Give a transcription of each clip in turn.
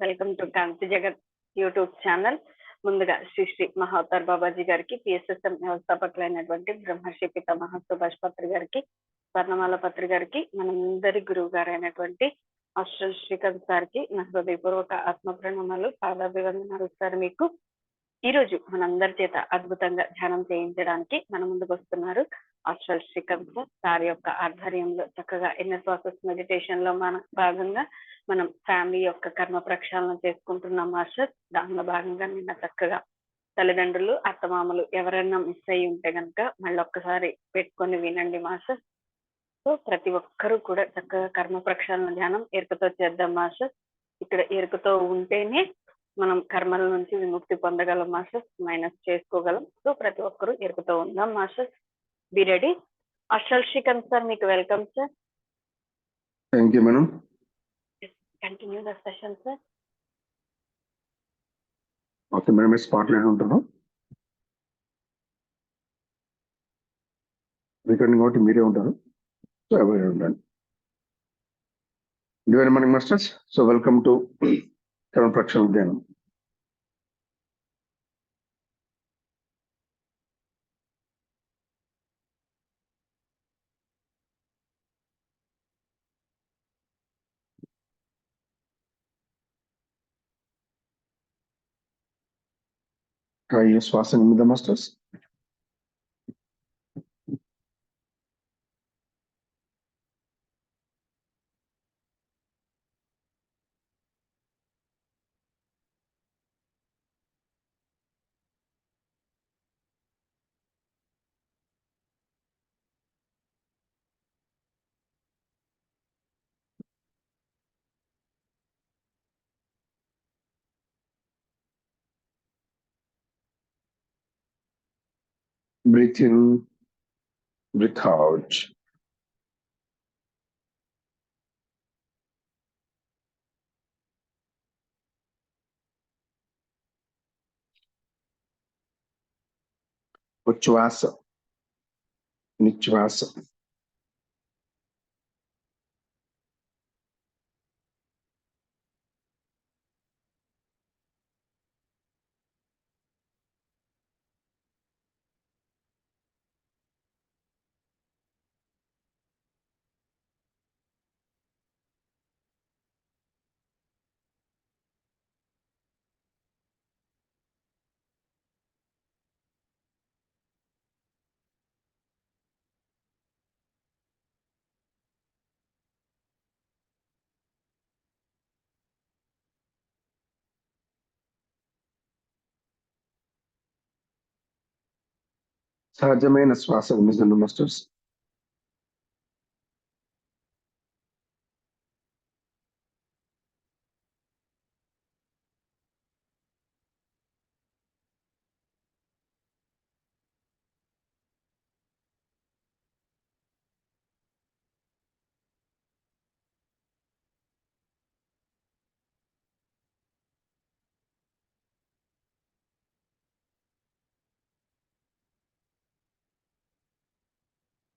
Welcome to కాంతి జగత్ YouTube channel. ముందుగా శ్రీ శ్రీ మహావతార్ బాబాజీ గారికి, పిఎస్ఎస్ఎం వ్యవస్థాపకులైనటువంటి బ్రహ్మర్షి పితామహ సుభాష్ పత్రి గారికి, స్వర్ణమాల పత్రి గారికి, మనందరి గురువు గారైనటువంటి అస్ట్రల్ శ్రీకాంత్ సార్కి నా హృదయపూర్వక ఆత్మ ప్రణామాలు, పాదాభివందనాలు సార్. మీకు ఈ రోజు మనందరి చేత అద్భుతంగా ధ్యానం చేయించడానికి మన ముందుకు వస్తున్నారు అస్ట్రల్ శ్రీకాంత్ సార్ యొక్క ఆధ్వర్యంలో. చక్కగా ఇన్నర్ ప్రాసెస్ మెడిటేషన్ లో మన భాగంగా మనం ఫ్యామిలీ యొక్క కర్మ ప్రక్షాళన చేసుకుంటున్నాం మాస్టర్. దానిలో భాగంగా నిన్న చక్కగా తల్లిదండ్రులు, అత్తమామలు ఎవరైనా మిస్ అయ్యి ఉంటే గనక మళ్ళీ ఒక్కసారి పెట్టుకొని వినండి మాస్టర్. సో ప్రతి ఒక్కరూ కూడా చక్కగా కర్మ ప్రక్షాళన ధ్యానం ఎరుకతో చేద్దాం మాస్టర్. ఇక్కడ ఎరుకతో ఉంటేనే మనం కర్మల నుంచి విముక్తి పొందగలం మాస్టర్, మైనస్ చేసుకోగలం. సో ప్రతి ఒక్కరూ ఎరుకతో ఉందాం master. Be ready. Astral Srikanth sir, మీకు welcome sir. Thank you madam. Continue the session sir. Okay madam, spotlight ఉంటాను రికార్డింగ్ కాబట్టి మీరే ఉంటారు, సో అవైడ్ ఉండండి. Very morning masters. So welcome to కర్మ ప్రక్షాళన ధ్యానం. శ్వాస నిమిద masters. Breathe in, breathe out. ఉచ్ఛ్వాస, నిశ్వాస. సహజమైన శ్వాస విభజన masters.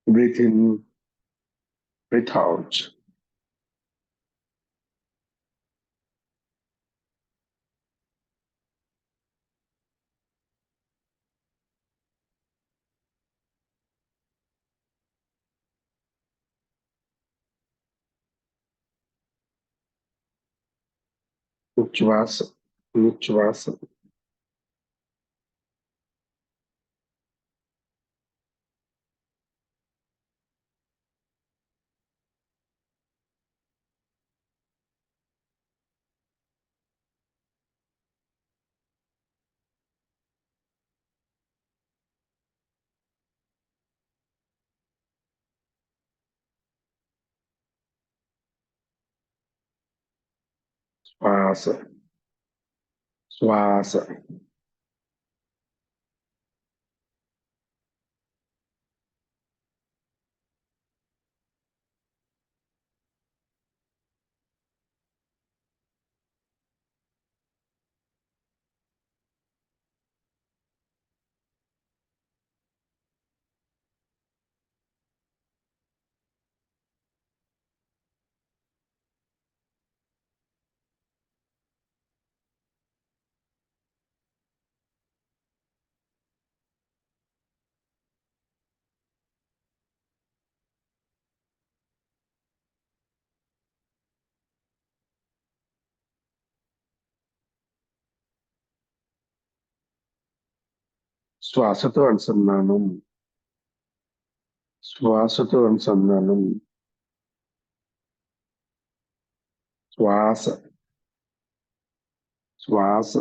Breathe in, breathe out. ఉచ్ఛ్వాస, నిశ్వాస. శ్వాస, శ్వాస. శ్వాసతో అనుసంధానం. శ్వాసతో అనుసంధానం. శ్వాస శ్వాస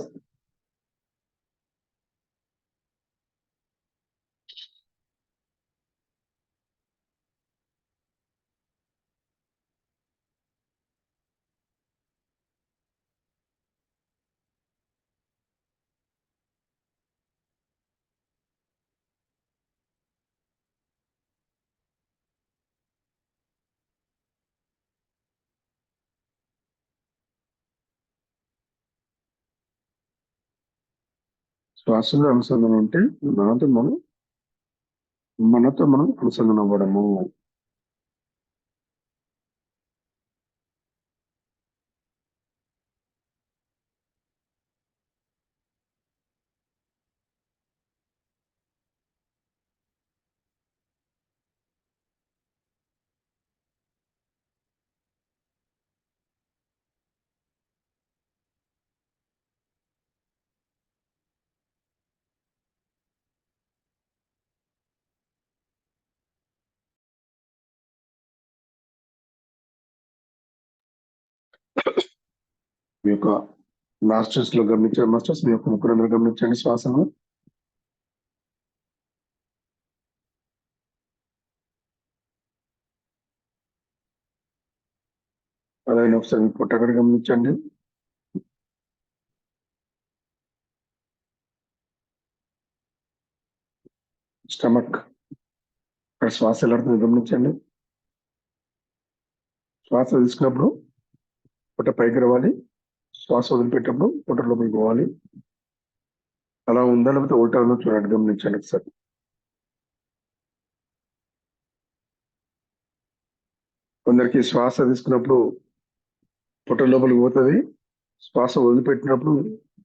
శ్వాసలో అనుసంధానం అంటే మనతో మనం అనుసంధానం అవ్వడము. మీ యొక్క నాస్ట్రల్స్ లో గమనించండి మాస్టర్స్. మీ యొక్క ముక్కురంలో గమనించండి శ్వాసను. అలాగే ఒకసారి మీ పొట్ట కూడా గమనించండి. స్టమక్, అక్కడ శ్వాస ఎలా పడుతుందో గమనించండి. శ్వాస తీసుకున్నప్పుడు పొట్ట పైకి రావాలి, శ్వాస వదిలిపెట్టినప్పుడు పొట్ట లోపలికి పోవాలి. అలా ఉందా లేకపోతే ఉల్టా ఉందో చూడండి, గమనించండి ఒకసారి. కొందరికి శ్వాస తీసుకున్నప్పుడు పొట్ట లోపలికి పోతుంది, శ్వాస వదిలిపెట్టినప్పుడు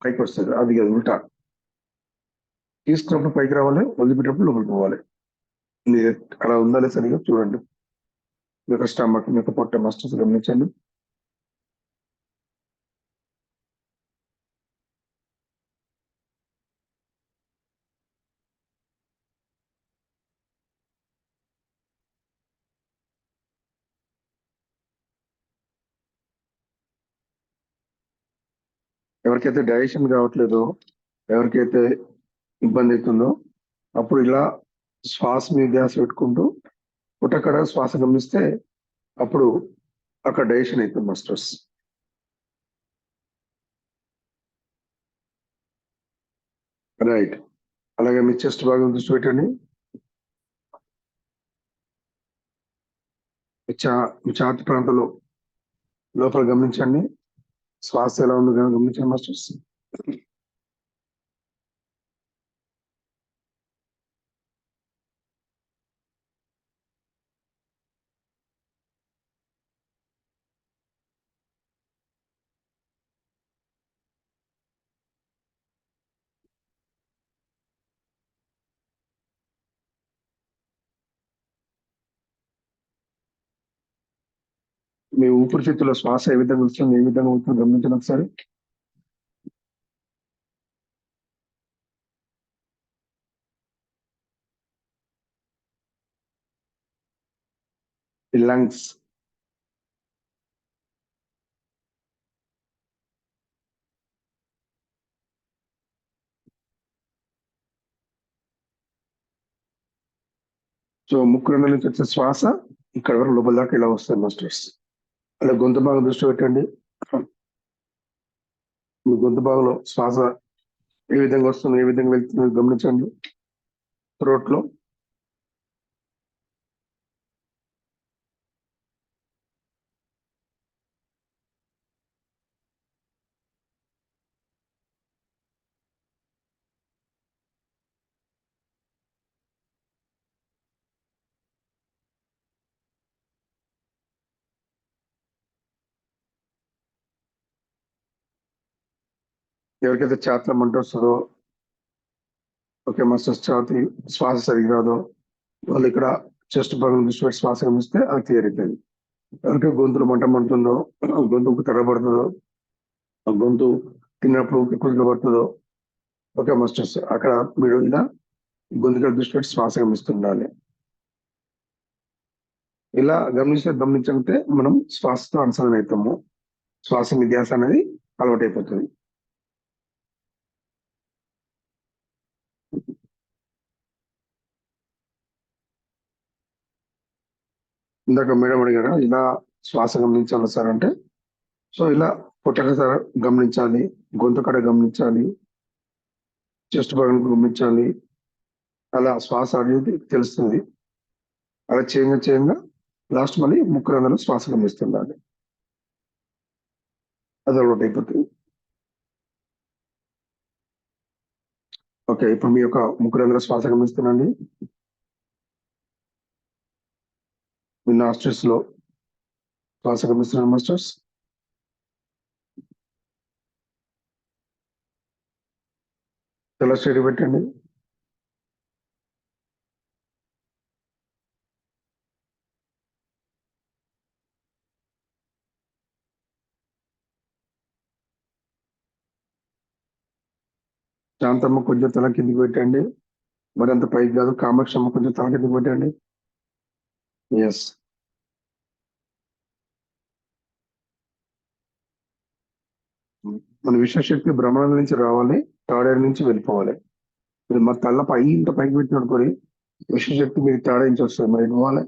పైకి వస్తుంది. అది ఉల్టా. తీసుకున్నప్పుడు పైకి రావాలి, వదిలిపెట్టినప్పుడు లోపలికి పోవాలి. మీరు అలా ఉందా లేదా సరిగా చూడండి. మీ యొక్క స్టమక్, మీ యొక్క పొట్ట మస్టర్స్ గమనించండి. ఎవరికైతే డైజెషన్ కావట్లేదో, ఎవరికైతే ఇబ్బంది అవుతుందో, అప్పుడు ఇలా శ్వాస మీద ధ్యాస పెట్టుకుంటూ పుట్టకడ శ్వాస గమనిస్తే అప్పుడు అక్కడ డైజెషన్ అవుతుంది మాస్టర్స్. రైట్. అలాగే మీ చెస్ట్ భాగం దృష్టి పెట్టండి. మీ ఛాతి ప్రాంతంలో లోపల గమనించండి, శ్వాస ఎలా ఉందో గమనించండి మాస్టర్స్. మీ ఊపిరితిత్తుల శ్వాస ఏ విధంగా వస్తుంది, ఏ విధంగా అవుతుందో గమనించండి ఒకసారి. ఈ లంగ్స్, సో ముక్కు రెండు నుంచి వచ్చే శ్వాస ఇక్కడ వరకు లోపల దాకా ఇలా వస్తుంది మాస్టర్స్. అలా గొంతు భాగం దృష్టి పెట్టండి. మీ గొంతు భాగంలో శ్వాస ఏ విధంగా వస్తుంది, ఏ విధంగా వెళ్తుంది గమనించండి. థ్రోట్ లో ఎవరికైతే ఛాతిలో మంట వస్తుందో, ఓకే మాస్టర్స్, ఛాతి శ్వాస సరిగ్గా రాదో వాళ్ళు ఇక్కడ చెస్ట్ భాగం దృష్టి పెట్టి శ్వాస గమనిస్తే అది క్లియర్ అవుతుంది. ఎవరికైతే గొంతులో మంట మంటుందో, గొంతుకు తెరబడుతుందో, గొంతు తిన్నప్పుడు కుదిగా పడుతుందో, ఓకే మాస్టర్స్, అక్కడ మీరు ఇలా గొంతుగా దృష్టి పెట్టి శ్వాస గమనిస్తుండాలి. ఇలా గమనించకపోతే మనం శ్వాసతో అనుసరణ అవుతాము. శ్వాస మీద ధ్యాస అనేది అలవాటైపోతుంది. ఇందాక మేడం అడిగారా ఇలా శ్వాస గమనించాలి సార్ అంటే, సో ఇలా పొట్టక సార్ గమనించాలి, గొంతు కడ గమనించాలి, చెస్ట్ భాగం గమనించాలి. అలా శ్వాస అనేది తెలుస్తుంది. అలా చేయంగా లాస్ట్ మళ్ళీ ముక్కు రంధ్రంలో శ్వాస గమనిస్తుండాలి. అది అలవాటు అయిపోతుంది. ఓకే, ఇప్పుడు మీ యొక్క ముక్కు రంధ్ర శ్వాస గమనిస్తున్నాండి. మీ నాస్ట్రిల్స్ లో శ్వాస గమనిస్తున్నాను మాస్టర్స్. చాలా స్టడీ పెట్టండి. శాంతమ్మ కొంచెం తల కిందికి పెట్టండి. మరి అంత పైకి కాదు. కామాక్షమ్మ కొంచెం తల కిందికి పెట్టండి. ఎస్. మన విశ్వశక్తి భ్రమణం నుంచి రావాలి, తాడేరు నుంచి వెళ్ళిపోవాలి. మీరు మా తల్ల పై ఇంత పైకి పెట్టినట్టుకొని విశ్వశక్తి మీరు తాడే నుంచి వస్తుంది. మరి పోవాలి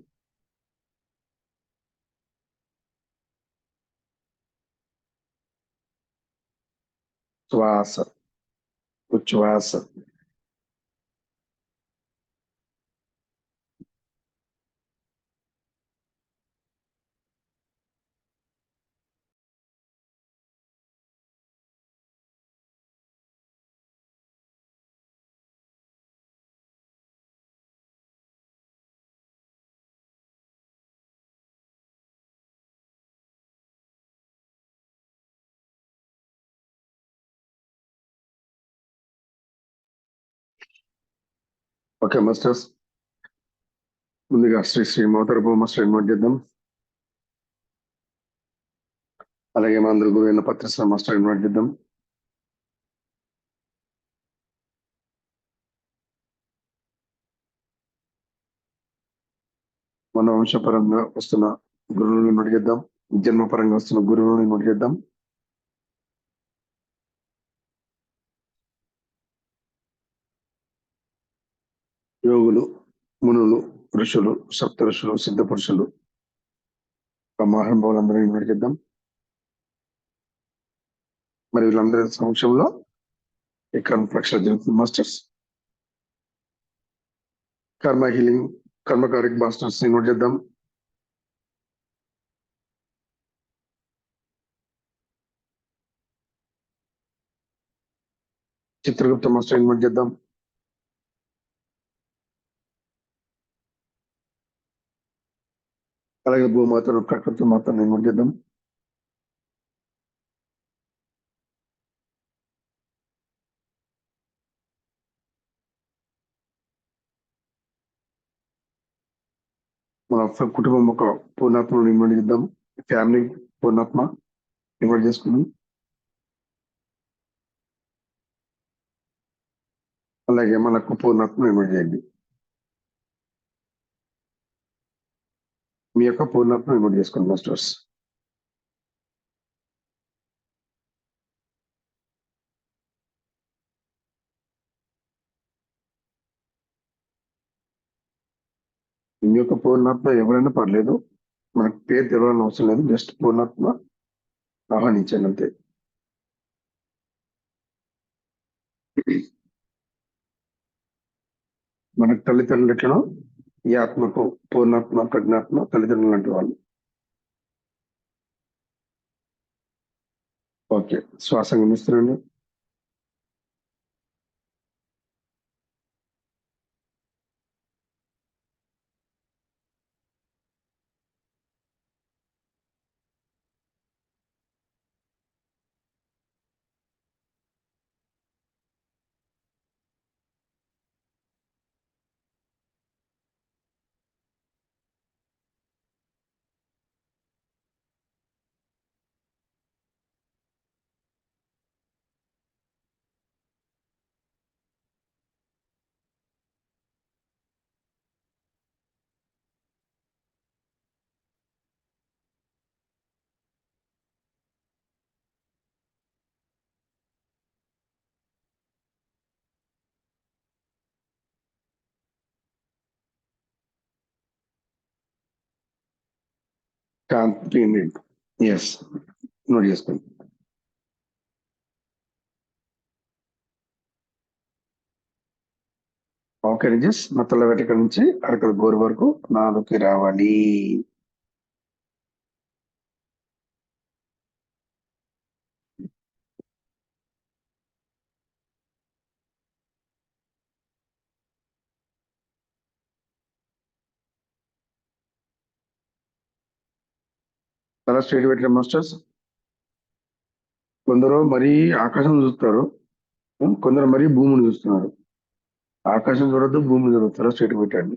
శ్వాస, ఉచ్ఛ్వాస. ఓకే మాస్టర్స్, ముందుగా శ్రీ శ్రీ మోతరపు మాస్టర్ ఇన్వైట్ చేద్దాం. అలాగే మా అందరు గురైన పత్రిశ్ర మాస్టర్ ఇన్వైట్ చేద్దాం. మన వంశపరంగా వస్తున్న గురువుని ఇన్వైట్ చేద్దాం. జన్మపరంగా వస్తున్న గురువుని ఇన్వైట్ చేద్దాం. యోగులు, మునులు, ఋషులు, సప్త ఋషులు, సిద్ధ పురుషులు, మహానుభావులందరూ ఇన్వైట్ చేద్దాం. మరి వీళ్ళందరి సమక్షంలో ఈ కర్మ ప్రక్షణ జరుగుతుంది మాస్టర్స్. కర్మ హీలింగ్, కర్మకారిక్ మాస్టర్స్ ఇన్వైట్ చేద్దాం. చిత్రగుప్త మాస్టర్ ఇన్వైట్ చేద్దాం. అలాగే భూమాతను, ప్రకృతి మాతను ఇన్వైట్ చేద్దాం. మన కుటుంబం ఒక పూర్ణాత్మను ఇన్వైట్ చేద్దాం. ఫ్యామిలీ పూర్ణాత్మ ఇన్వైట్ చేసుకున్నాం. అలాగే మనకు పూర్ణాత్మ ఇన్వైట్ చేయండి. మీ యొక్క పూర్ణాత్మ ఇన్వైట్ చేసుకోండి మాస్టర్స్. మీ యొక్క పూర్ణాత్మ ఎవరైనా పర్లేదు, మనకు పేరు తెలవాలని అవసరం లేదు. జస్ట్ పూర్ణాత్మ ఆహ్వానించండి అంతే. మనకు తల్లిదండ్రులు ఎట్లనో ఈ ఆత్మకు పూర్ణాత్మ, ప్రజ్ఞాత్మ తల్లిదండ్రులు లాంటి వాళ్ళు. ఓకే, శ్వాస గమనిస్తున్నాండి. కాంతి ఎస్ నోట్ చేసుకోండి. ఓకే రిజెస్ మత్తల వేటిక నుంచి అరకల గోరు వరకు 4కి రావాలి. చాలా స్ట్రైట్ పెట్టిన మాస్టర్స్. కొందరు మరీ ఆకాశం చూస్తారు, కొందరు మరీ భూమిని చూస్తున్నారు. ఆకాశం చూడొద్దు, భూమిని చూడొద్దు, చాలా స్ట్రైట్ పెట్టండి.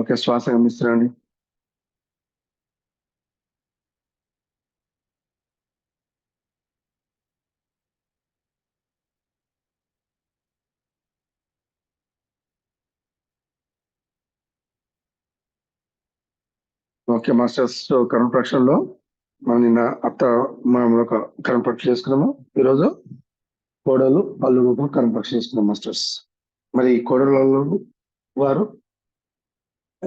ఓకే శ్వాస గమనిస్తున్నాండి. ఓకే మాస్టర్స్, సో కరెంట్ ప్రక్షణలో మనం నిన్న మనం ఒక కరెంట్ ప్రక్ష చేసుకున్నాము. ఈరోజు కోడలు అల్లుడు కరెంట్ ప్రక్ష చేసుకున్నాం మాస్టర్స్. మరి కోడలు అల్లుడు వారు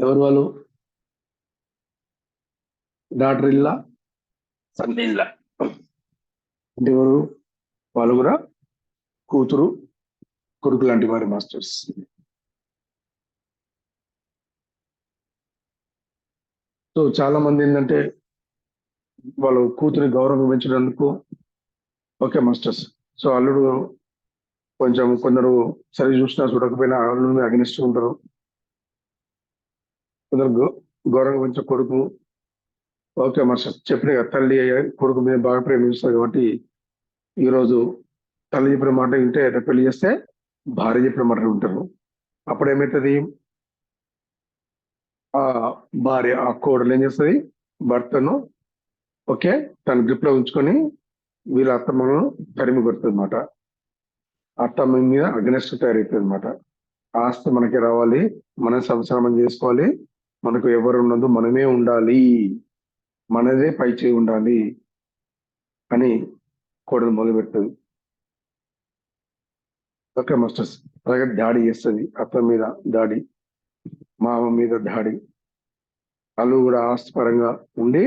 ఎవరు? వాళ్ళు డాటర్ ఇల్లా, సన్ ఇల్లా అంటే ఎవరు? వాళ్ళు కూడా కూతురు కొడుకు లాంటి వారి మాస్టర్స్. సో చాలా మంది ఏంటంటే వాళ్ళు కూతురి గౌరవం పెంచడానికి ఓకే మాస్టర్స్. సో అల్లుడు కొంచెం కొందరు సరి చూసినా చూడకపోయినా అల్లుడిని అగ్నిస్తూ ఉంటారు. కొందరు గౌరవం పెంచే కొడుకు ఓకే మాస్టర్స్ చెప్పిన కదా, తల్లి కొడుకు మీద బాగా ప్రేమిస్తారు కాబట్టి ఈరోజు తల్లి చెప్పిన మాట వింటే పెళ్లి చేస్తే భార్య చెప్పిన మాట వింటారు. అప్పుడు ఏమవుతుంది? ఆ భార్య ఆ కోడలు ఏం చేస్తుంది? భర్తను ఓకే తన గ్రిప్ లో ఉంచుకొని వీళ్ళ అత్తమ్మను తరిమి కొడుతుంది అనమాట. అత్తమ్మ మీద అగ్నెస్ట్ తయారైతుంది అనమాట. ఆస్తి మనకి రావాలి, మనం సంసారం చేసుకోవాలి, మనకు ఎవరు ఉన్నదో మనమే ఉండాలి, మనదే పై చేయి ఉండాలి అని కోడలు మొదలు పెడుతుంది. Okay masters. అలాగే దాడి చేస్తుంది, అత్త మీద దాడి, మామ మీద దాడి. వాళ్ళు కూడా ఆస్తి పరంగా ఉండి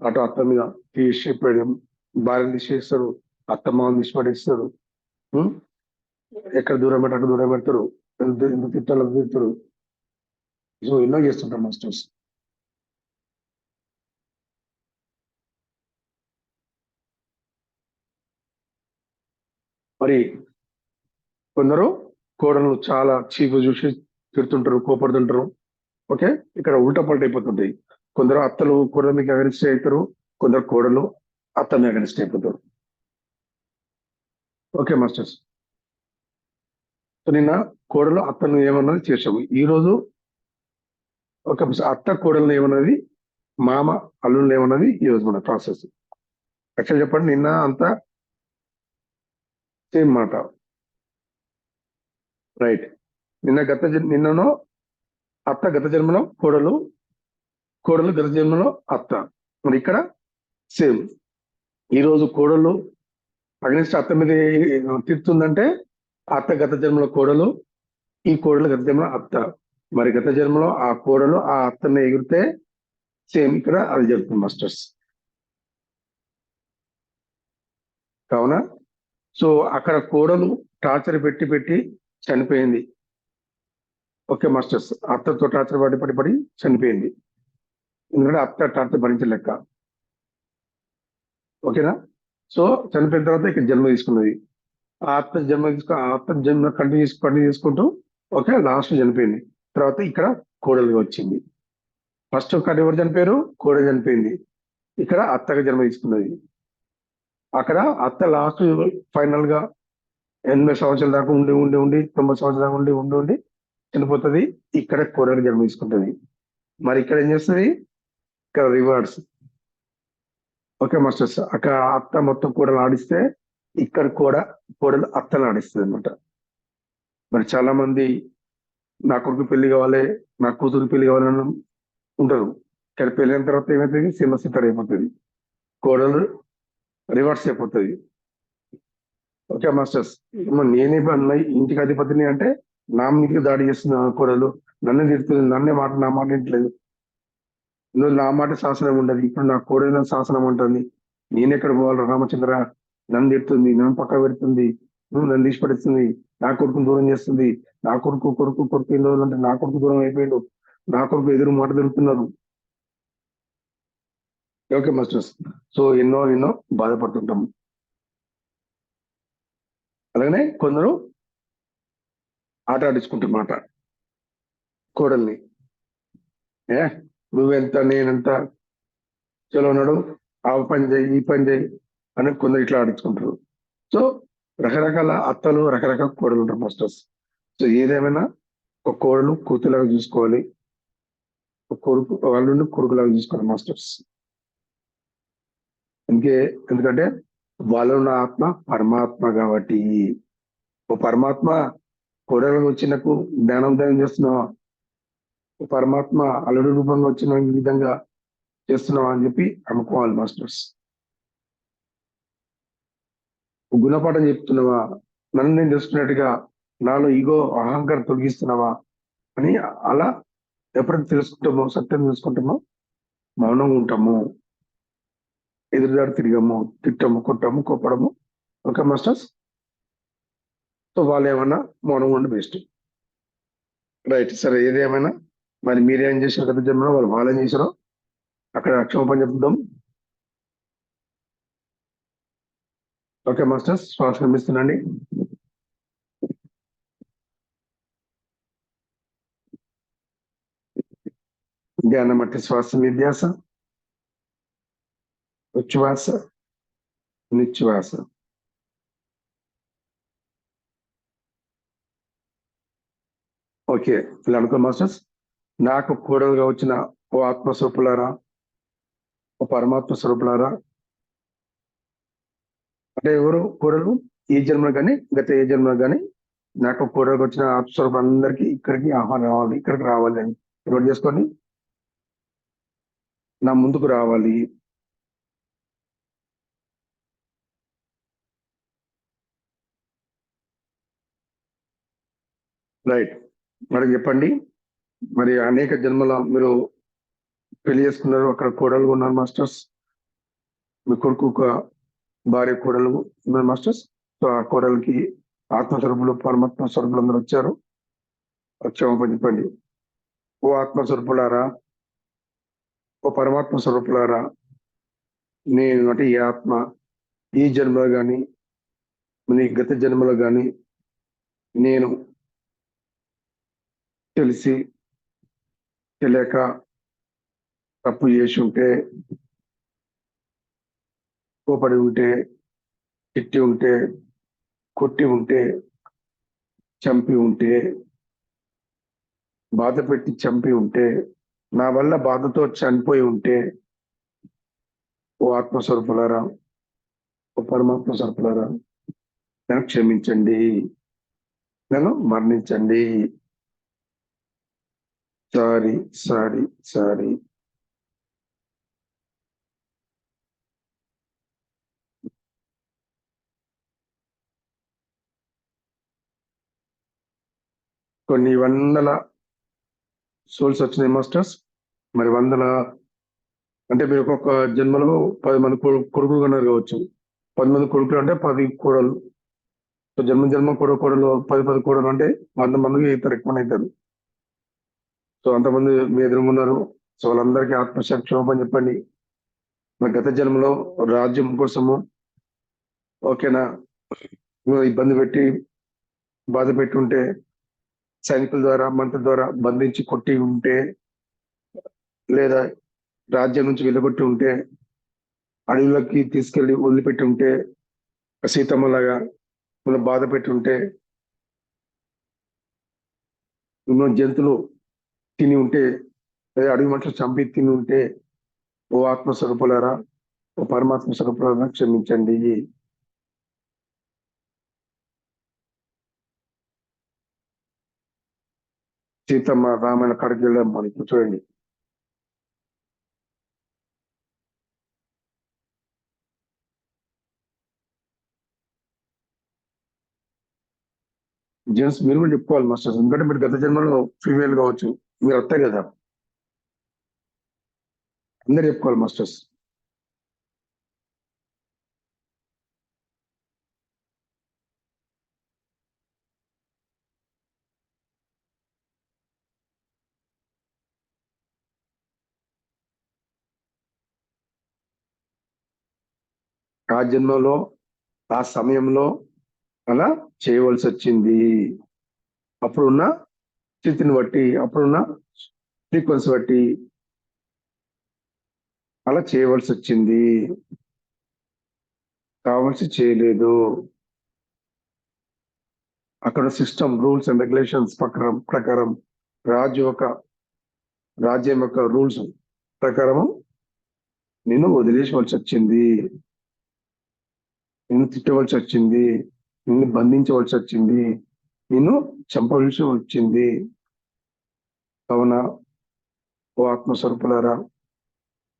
అటు అత్త మీద తీసిపోయడం, భార్యను తీసేస్తారు, అత్త మామని తీసిపడేస్తారు. ఎక్కడ దూరం పెట్టి అక్కడ దూరం పెడతారు, ఎంత తిట్టాలో తిడతారు. సో ఇలా చేస్తుంటారు మాస్టర్స్. మరి కొందరు కోడలు చాలా చీపు చూసి తిడుతుంటారు, కోపడుతుంటారు. ఓకే ఇక్కడ ఉల్టా పల్ట అయిపోతుంటాయి. కొందరు అత్తలు కోడల మీకు అగనిస్ట్ అవుతారు, కొందరు కోడలు అత్త మీద అగనిస్ట్ అయిపోతారు. Okay masters. సో నిన్న కోడలు అత్తను ఏమన్నది చేసాము. ఈరోజు ఒక అత్త కోడలను ఏమన్నది, మామ అల్లుళ్ళు ఏమన్నది ఈరోజు మన ప్రాసెస్. యాక్చువల్ చెప్పండి, నిన్న అంతా సేమ్ మాట. రైట్. నిన్ననో అత్త గత జన్మలో కోడలు, కోడలు గత జన్మలో అత్త. మరి ఇక్కడ సేమ్. ఈరోజు కోడలు అగ్నిస్ట్ అత్త మీద తిరుతుందంటే అత్త గత జన్మలో కోడలు, ఈ కోడలు గత జన్మలో అత్త. మరి గత జన్మలో ఆ కోడలు ఆ అత్తని ఎగిరితే సేమ్ ఇక్కడ అది జరుగుతుంది మాస్టర్స్. కావున సో అక్కడ కోడలు టార్చర్ పెట్టి పెట్టి చనిపోయింది. Okay masters. అత్తతో టార్చర్ పడి పడి పడి చనిపోయింది. ఎందుకంటే అత్త టార్చర్ భరించలేక. ఓకేనా? సో చనిపోయిన తర్వాత ఇక్కడ జన్మ తీసుకున్నది. ఆ అత్త జన్మ కంటిన్యూ చేసుకుంటూ ఓకే లాస్ట్ చనిపోయింది. తర్వాత ఇక్కడ కోడలుగా వచ్చింది. ఫస్ట్ ఒకటి ఎవరు చనిపోయారు? కోడలు చనిపోయింది. ఇక్కడ అత్తగా జన్మ తీసుకున్నది. అక్కడ అత్త లాస్ట్ ఫైనల్ గా 80 సంవత్సరాల దాకా ఉండి ఉండి ఉండి 90 సంవత్సరాల దాకా ఉండి ఉండి ఉండి చనిపోతుంది. ఇక్కడ కోడలు జన్మ తీసుకుంటుంది. మరి ఇక్కడ ఏం చేస్తుంది? ఇక్కడ రివర్స్. Okay masters. అక్కడ అత్త మొత్తం కోడలు ఆడిస్తే ఇక్కడ కూడా కోడలు అత్తను ఆడిస్తుంది అనమాట. మరి చాలా మంది నా కొడుకు పెళ్లి కావాలి, నా కూతురు పెళ్లి కావాలని ఉంటారు. కానీ పెళ్లి అయిన తర్వాత ఏమవుతుంది? సినిమా సిట్టర్ అయిపోతుంది, కోడలు రివర్స్ అయిపోతుంది. Okay masters. నేనే ఇంటికి అధిపతిని అంటే నా మీదకి దాడి చేస్తున్న కోడలు నన్ను తిడుతుంది, నన్నే మాట నా మాట వింటలేదు. నువ్వు నా మాట శాసనం ఉండదు, ఇప్పుడు నా కోడల శాసనం ఉంటుంది. నేనెక్కడ పోవాలి రామచంద్ర? నన్ను తిడుతుంది, నన్ను పక్క పెడుతుంది, నువ్వు నన్ను తీసిపడుతుంది, నా కొడుకుని దూరం చేస్తుంది. నా కొడుకు కొడుకు కొడుకు ఎన్ని రోజులు అంటే నా కొడుకు దూరం అయిపోయాడు, నా కొడుకు ఎదురు మాట తిరుగుతున్నారు. Okay masters. సో ఎన్నో ఎన్నో బాధపడుతుంటాం. అలాగనే కొందరు ఆట ఆడించుకుంటున్నమాట కోడల్ని. ఏ నువ్వెంత నేనెంత, చలో నడు, ఆ పని చేయి ఈ పని చేయి అని కొందరు ఇట్లా ఆడించుకుంటారు. సో రకరకాల అత్తలు, రకరకాల కోడలు ఉంటారు మాస్టర్స్. సో ఏదేమైనా ఒక కోడలు కూతులాగా చూసుకోవాలి, ఒక కొడుకు వాళ్ళు కొడుకులాగా చూసుకోవాలి మాస్టర్స్. ఎందుకంటే వాళ్ళు ఉన్న ఆత్మ పరమాత్మ కాబట్టి. ఓ పరమాత్మ కోడలు వచ్చి నాకు జ్ఞానోదయం చేస్తున్నావా, ఓ పరమాత్మ అల్లుడి రూపంగా వచ్చిన ఈ విధంగా చేస్తున్నావా అని చెప్పి అనుకోవాలి మాస్టర్స్. గుణపాఠం చెప్తున్నావా, నన్ను నేను తెలుసుకున్నట్టుగా నాలో ఈగో అహంకారం తొలగిస్తున్నావా అని అలా ఎప్పుడైతే తెలుసుకుంటామో, సత్యం తెలుసుకుంటామో మౌనంగా ఉంటాము, ఎదురుదారి తిరిగము, తిట్టము, కొట్టము, కోప్పడము. Okay masters. సో వాళ్ళు ఏమన్నా మౌనంగా ఉండి బెస్ట్. రైట్. సరే ఏదేమైనా మరి మీరేం చేశారు గత జన్మలో, వాళ్ళేం చేశారో అక్కడ క్షమాపణ చెప్దాం. ఓకే మాస్టర్స్, శ్వాస గమనిస్తుండండి. ధ్యానం అంటే శ్వాస నిధ్యాస, ఉచ్ఛ్వాస, నిశ్వాస. ఓకే, ఇలా అనుకో మాస్టర్స్. నాకు కోడలుగా వచ్చిన ఓ ఆత్మస్వరూపులారా, ఓ పరమాత్మ స్వరూపులారా, అంటే ఎవరు కోడలు? ఈ జన్మలో కానీ గత ఏ జన్మలో కానీ నాకు కోడలుగా వచ్చిన ఆత్మస్వరూపులందరికీ ఇక్కడికి ఆహ్వానం రావాలి, ఇక్కడికి రావాలి అని నోట్ చేసుకొని నా ముందుకు రావాలి. రైట్. మరి చెప్పండి, మరి అనేక జన్మల మీరు పెళ్లి చేసుకున్నారు, అక్కడ కోడలు ఉన్నారు మాస్టర్స్. మీ కొడుకు ఒక భార్య కోడలు ఉన్నారు మాస్టర్స్. సో ఆ కోడలికి ఆత్మస్వరూపులు, పరమాత్మ స్వరూపులు అందరూ వచ్చారు. వచ్చామని చెప్పండి. ఓ ఆత్మస్వరూపులారా, ఓ పరమాత్మ స్వరూపులారా, నేను అంటే ఈ ఆత్మ ఈ జన్మలో కానీ నీ గత జన్మలో కానీ నేను తెలిసి తెలియక తప్పు చేసి ఉంటే, కోపడి ఉంటే, తిట్టి ఉంటే, కొట్టి ఉంటే, చంపి ఉంటే, బాధ పెట్టి చంపి ఉంటే, నా వల్ల బాధతో చనిపోయి ఉంటే, ఓ ఆత్మస్వరూపులారా, ఓ పరమాత్మ స్వరూపులారా, నన్ను క్షమించండి, నన్ను మరణించండి. Sorry sorry sorry. కొన్ని వందల సోల్స్ వచ్చినాయి మాస్టర్స్. మరి వందల అంటే మీరు ఒక్కొక్క జన్మలో 10 మంది కొడుకులు కన్నారు కావచ్చు. 10 మంది కొడుకులు అంటే 10 కోడలు. సో జన్మ జన్మ కోడలు 10 కోడలు అంటే 100 మందికి ఇతరు ఎక్కువ అవుతారు. సో అంతమంది మీ ఎదురుగా ఉన్నారు. సో వాళ్ళందరికీ ఆత్మశాంతి క్షమాపణ చెప్పండి. మరి గత జన్మలో రాజ్యం కోసము, ఓకేనా, ఇబ్బంది పెట్టి బాధ పెట్టి ఉంటే, సైనికుల ద్వారా మంత్రుల ద్వారా బంధించి కొట్టి ఉంటే, లేదా రాజ్యం నుంచి వెళ్ళగొట్టి ఉంటే, అడవులకి తీసుకెళ్లి వదిలిపెట్టి ఉంటే, సీతమ్మలాగా మనం బాధ పెట్టి ఉంటే, ఎన్నో జంతువులు తిని ఉంటే, లేదా అడవి మనుషులు చంపి తిని ఉంటే, ఓ ఆత్మస్వరూపులారా, ఓ పరమాత్మ స్వరూపులారా క్షమించండి. సీతమ్మ రామాయణ కాడికి వెళ్ళాం మనకి చూడండి. జెంట్స్ మీరు కూడా చెప్పుకోవాలి మాస్టర్స్, ఎందుకంటే మీరు గత జన్మలో ఫీమేల్ కావచ్చు, మీరు వస్తాయి కదా, అందరు చెప్పుకోవాలి మాస్టర్స్. ఆ జన్మలో ఆ సమయంలో అలా చేయవలసి వచ్చింది. అప్పుడున్న స్థితిని బట్టి, అప్పుడున్న ఫ్రీక్వెన్సీ బట్టి అలా చేయవలసి వచ్చింది, కావాల్సి చేయలేదు. అక్కడ సిస్టమ్ రూల్స్ అండ్ రెగ్యులేషన్స్ ప్రకారం రాజ్యం యొక్క రూల్స్ ప్రకారం నేను వదిలేసవలసి వచ్చింది, నిన్ను తిట్టవలసి వచ్చింది, నిన్ను బంధించవలసి వచ్చింది, నిన్ను చంపవలసి వచ్చింది. కావున ఓ ఆత్మస్వరూపులారా,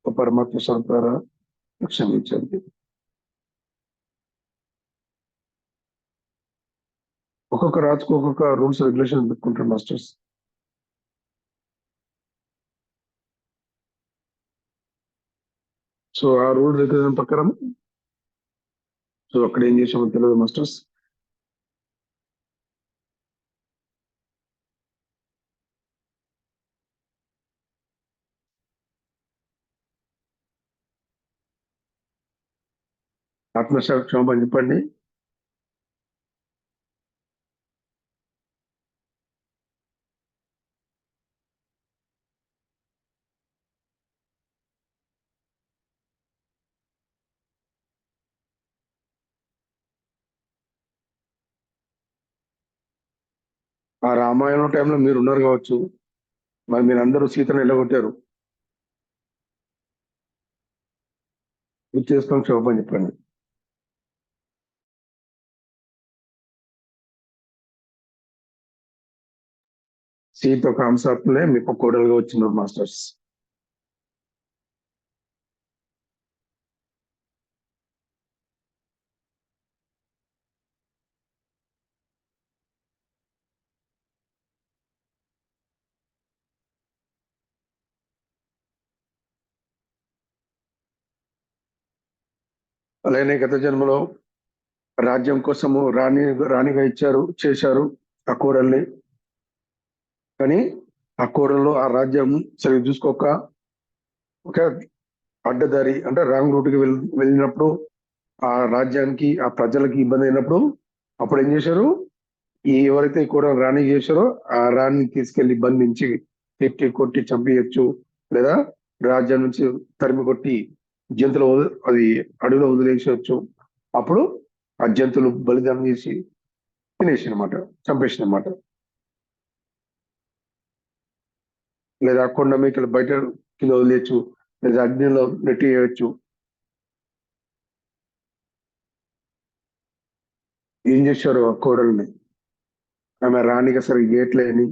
ఓ పరమాత్మ స్వరూపులారా, క్షమించండి. ఒక్కొక్క రాజుకు ఒక్కొక్క రూల్స్ రెగ్యులేషన్ పెట్టుకుంటారు మాస్టర్స్. సో ఆ రూల్ రెగ్యులేషన్ ప్రకారం సో అక్కడ ఏం చేసామో తెలియదు మాస్టర్స్. క్షమాపణ చెప్పండి. ఆ రామాయణం టైంలో మీరు ఉన్నారు కావచ్చు, మరి మీరు అందరూ సీతను ఎల్లగొట్టారు, గుర్తు చేసుకొని క్షమాపణ చెప్పండి. సీత ఒక హంసాత్మలే మీకు కోడలుగా వచ్చినారు మాస్టర్స్. అలానే గత జన్మలో రాజ్యం కోసము రాణిగా చేశారు ఆ కోడల్ని. కానీ ఆ కోడల్లో ఆ రాజ్యం సరిగ్గా చూసుకోక ఒక అడ్డదారి అంటే రాంగ్ రూట్ కి వెళ్ళినప్పుడు, ఆ రాజ్యానికి ఆ ప్రజలకి ఇబ్బంది అయినప్పుడు అప్పుడు ఏం చేశారు, ఎవరైతే కూడా రాణి చేశారో ఆ రాణిని తీసుకెళ్లి బంధించి తిట్టి కొట్టి చంపేయచ్చు, లేదా రాజ్యం నుంచి తరిమి కొట్టి అది అడవిలో వదిలేసేయచ్చు. అప్పుడు ఆ జంతువులు బలిదానం చేసి తినేసి అనమాట, చంపేసిన అనమాట. లేదా కొండ మేకలు బయట కింద వదిలేయచ్చు, లేదా అగ్నిలో నెట్టి వేయచ్చు. ఏం చేశారు ఆ కోడల్ని, ఆమె రాణిగా సరిగ్గా చేయట్లేదని,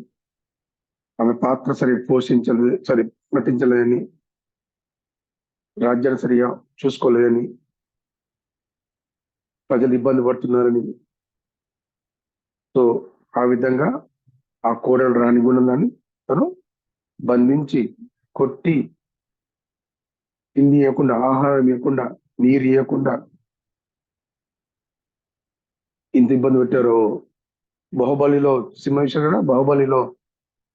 ఆమె పాత్ర సరిగ్గా నటించలేదని, రాజ్యాన్ని సరిగా చూసుకోలేదని, ప్రజలు ఇబ్బంది పడుతున్నారని. సో ఆ విధంగా ఆ కోడలు రాణి గుణాన్ని తను బంధించి కొట్టి, తిండి ఇవ్వకుండా, ఆహారం ఇవ్వకుండా, నీరు ఇవ్వకుండా ఇంత ఇబ్బంది పెట్టారో. బాహుబలిలో సినిమా చూశారు కదా, బాహుబలిలో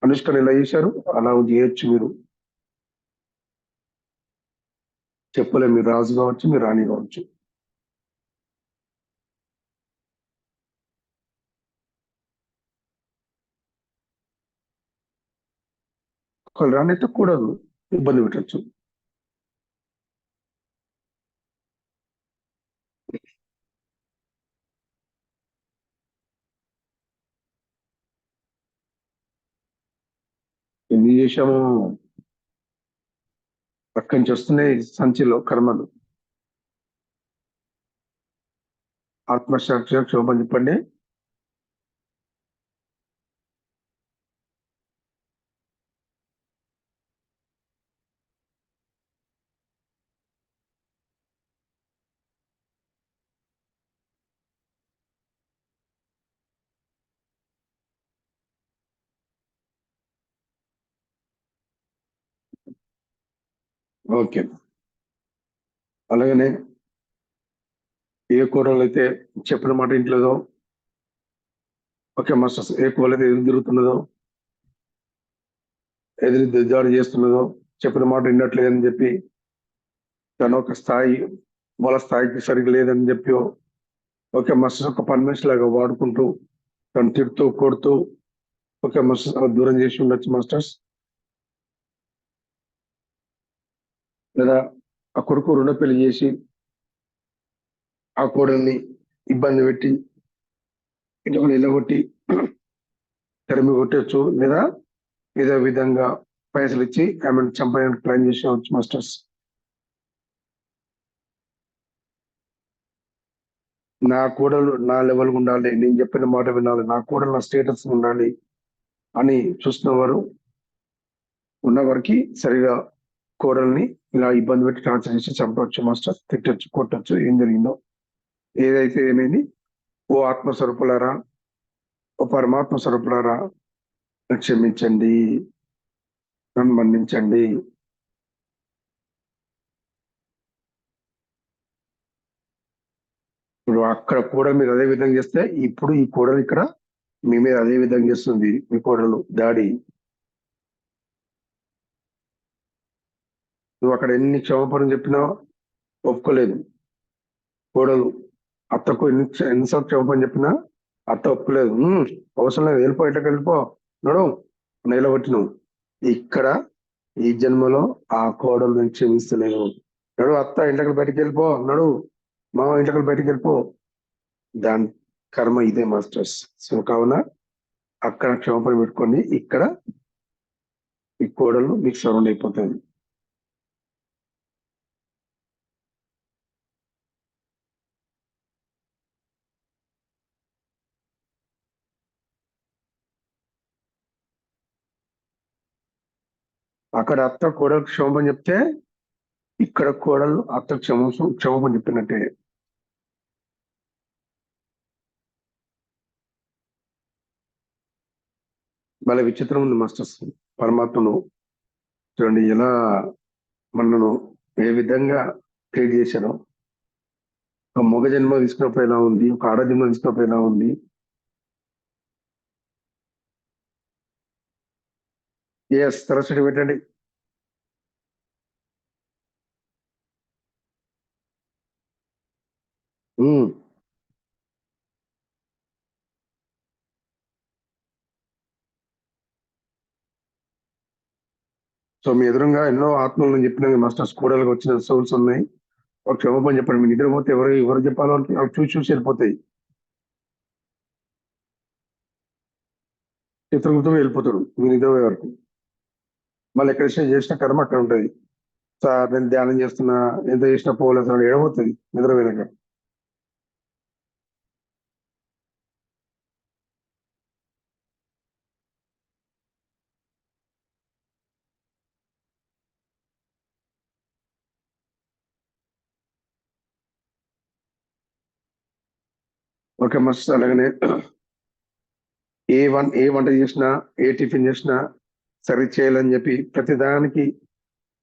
అనుష్కని ఎలా చేశారు, అలా చేయొచ్చు మీరు. చెప్పలేం, మీరు రాజు కావచ్చు, మీరు రాణి కావచ్చు. ఒకళ్ళు రాణి అయితే కూడదు, ఇబ్బంది పెట్టచ్చు. ఎన్ని చేశాము, పక్క నుంచి వస్తున్నాయి సంచిలో కర్మలు. ఆత్మసాక్షి క్షోభం చెప్పండి. ఓకే. అలాగనే ఏ కోడలు అయితే చెప్పిన మాట ఇంట్లేదో, ఓకే మాస్టర్స్, ఏ కోడలు అయితే ఎదురు తిరుగుతున్నదో, ఎదురు దిద్దాడు చేస్తున్నదో, చెప్పిన మాట వినట్లేదని చెప్పి తన ఒక స్థాయి వాళ్ళ స్థాయికి సరిగ్గా లేదని చెప్పి ఓకే మాస్టర్స్ ఒక పని మనిషి లాగా వాడుకుంటూ తను తిడుతూ కొడుతూ ఓకే మాస్టర్స్ దూరం చేసి ఉండొచ్చు మాస్టర్స్. లేదా ఆ కొడుకు రుణ పెళ్లి చేసి ఆ కోడల్ని ఇబ్బంది పెట్టి ఇంట్లో నిలగొట్టి తరిమి కొట్టచ్చు, లేదా ఏదో విధంగా పైసలు ఇచ్చి ఆమెను చంపడానికి ప్లాన్ చేసేవచ్చు మాస్టర్స్. నా కోడలు నా లెవెల్ ఉండాలి, నేను చెప్పిన మాట వినాలి, నా కోడలు నా స్టేటస్ ఉండాలి అని చూస్తున్న వారు ఉన్నవారికి సరిగా కోడల్ని ఇలా ఇబ్బంది పెట్టి టార్చర్ చేసి చంపవచ్చు మాస్టర్, తిట్టచ్చు, కొట్టచ్చు, ఏం జరిగిందో ఏదైతే ఏమైంది. ఓ ఆత్మస్వరూపులారా, ఓ పరమాత్మ స్వరూపులారా, క్షమించండి, నన్ను మన్నించండి. ఇప్పుడు అక్కడ కూడా మీరు అదే విధంగా చేస్తే ఇప్పుడు ఈ కోడలు ఇక్కడ మీ మీద అదే విధంగా చేస్తుంది. మీ కోడలు డాడీ, నువ్వు అక్కడ ఎన్ని క్షమాపణ చెప్పినా ఒప్పుకోలేదు. కోడలు అత్తకు ఎన్నిసార్లు క్షమాపణ చెప్పినా అత్త ఒప్పుకోలేదు. అవసరం లేదు, వెళ్ళిపో, ఇట్లకి వెళ్ళిపో, నడు, నిలబట్టి నువ్వు ఇక్కడ ఈ జన్మలో ఆ కోడలు నుంచి క్షమిస్తలేదు. నడు అత్త, ఇంట్లోకి బయటికి వెళ్ళిపో, నడు మామ, ఇంట్లోకి బయటికి వెళ్ళిపో. దాని కర్మ ఇదే మాస్టర్స్. సో కావున అక్కడ క్షమాపణ పెట్టుకొని ఇక్కడ ఈ కోడలు మీకు సరౌండ్ అయిపోతుంది. అక్కడ అత్త కోడలు క్షమాపణ చెప్తే ఇక్కడ కోడలు అత్త క్షమాపణ చెప్పినట్టే. భలే విచిత్రం ఉంది మాస్టర్స్. పరమాత్మను చూడండి ఎలా మనను ఏ విధంగా క్రియేట్ చేశారో. ఒక మగ జన్మ తీసుకున్నప్పుడు ఎలా ఉంది, ఒక ఆడ జన్మ తీసుకున్నప్పుడు ఎలా ఉంది. ఎస్, తరచుడి పెట్టండి. సో మీ ఎదురుగా ఎన్నో ఆత్మలను చెప్పిన మాస్టర్స్, కూడలకు వచ్చిన సోల్స్ ఉన్నాయి. ఒక క్షమాపణ చెప్పండి. మీ నిద్రపోతే ఎవరు చెప్పాలో అంటే అవి చూసి వెళ్ళిపోతాయి. చిత్రగుప్తం వెళ్ళిపోతాడు మీ నిద్రపోయే వరకు. మళ్ళీ ఎక్కడ చేసిన కర్మ అక్కడ ఉంటుంది. సార్ నేను ధ్యానం చేస్తున్నా, ఎంత చేసినా పోలేదు, ఏడబోతుంది నిద్రపోయినాక. ఓకే మస్తు. అలాగనే ఏ వంట చేసినా, ఏ టిఫిన్ చేసినా సరి చేయాలని చెప్పి ప్రతిదానికి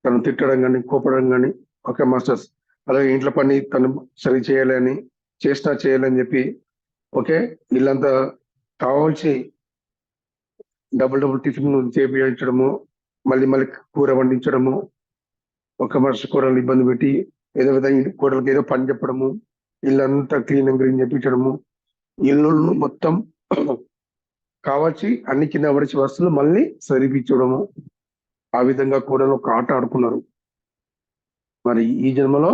తను తిట్టడం కానీ, కోపడం కానీ, ఓకే మాస్టర్స్. అలాగే ఇంట్లో పని తను సరి చేయాలని, చేయాలని చెప్పి ఓకే వీళ్ళంతా కావాల్సి డబుల్ టిఫిన్ చేయించడము, మళ్ళీ కూర వండించడము, ఒక మనిషి కూరలు ఇబ్బంది పెట్టి ఏదో విధంగా కూరలకు ఏదో పని చెప్పడము, ఇల్లంతా క్లీన్ అండ్ గ్రీన్ చేయించడము, ఇల్లు మొత్తం కావాల్సి అన్ని కింద పడిచి వస్తువులు మళ్ళీ సరిపించడము, ఆ విధంగా కూడలు ఒక ఆట ఆడుకున్నారు. మరి ఈ జన్మలో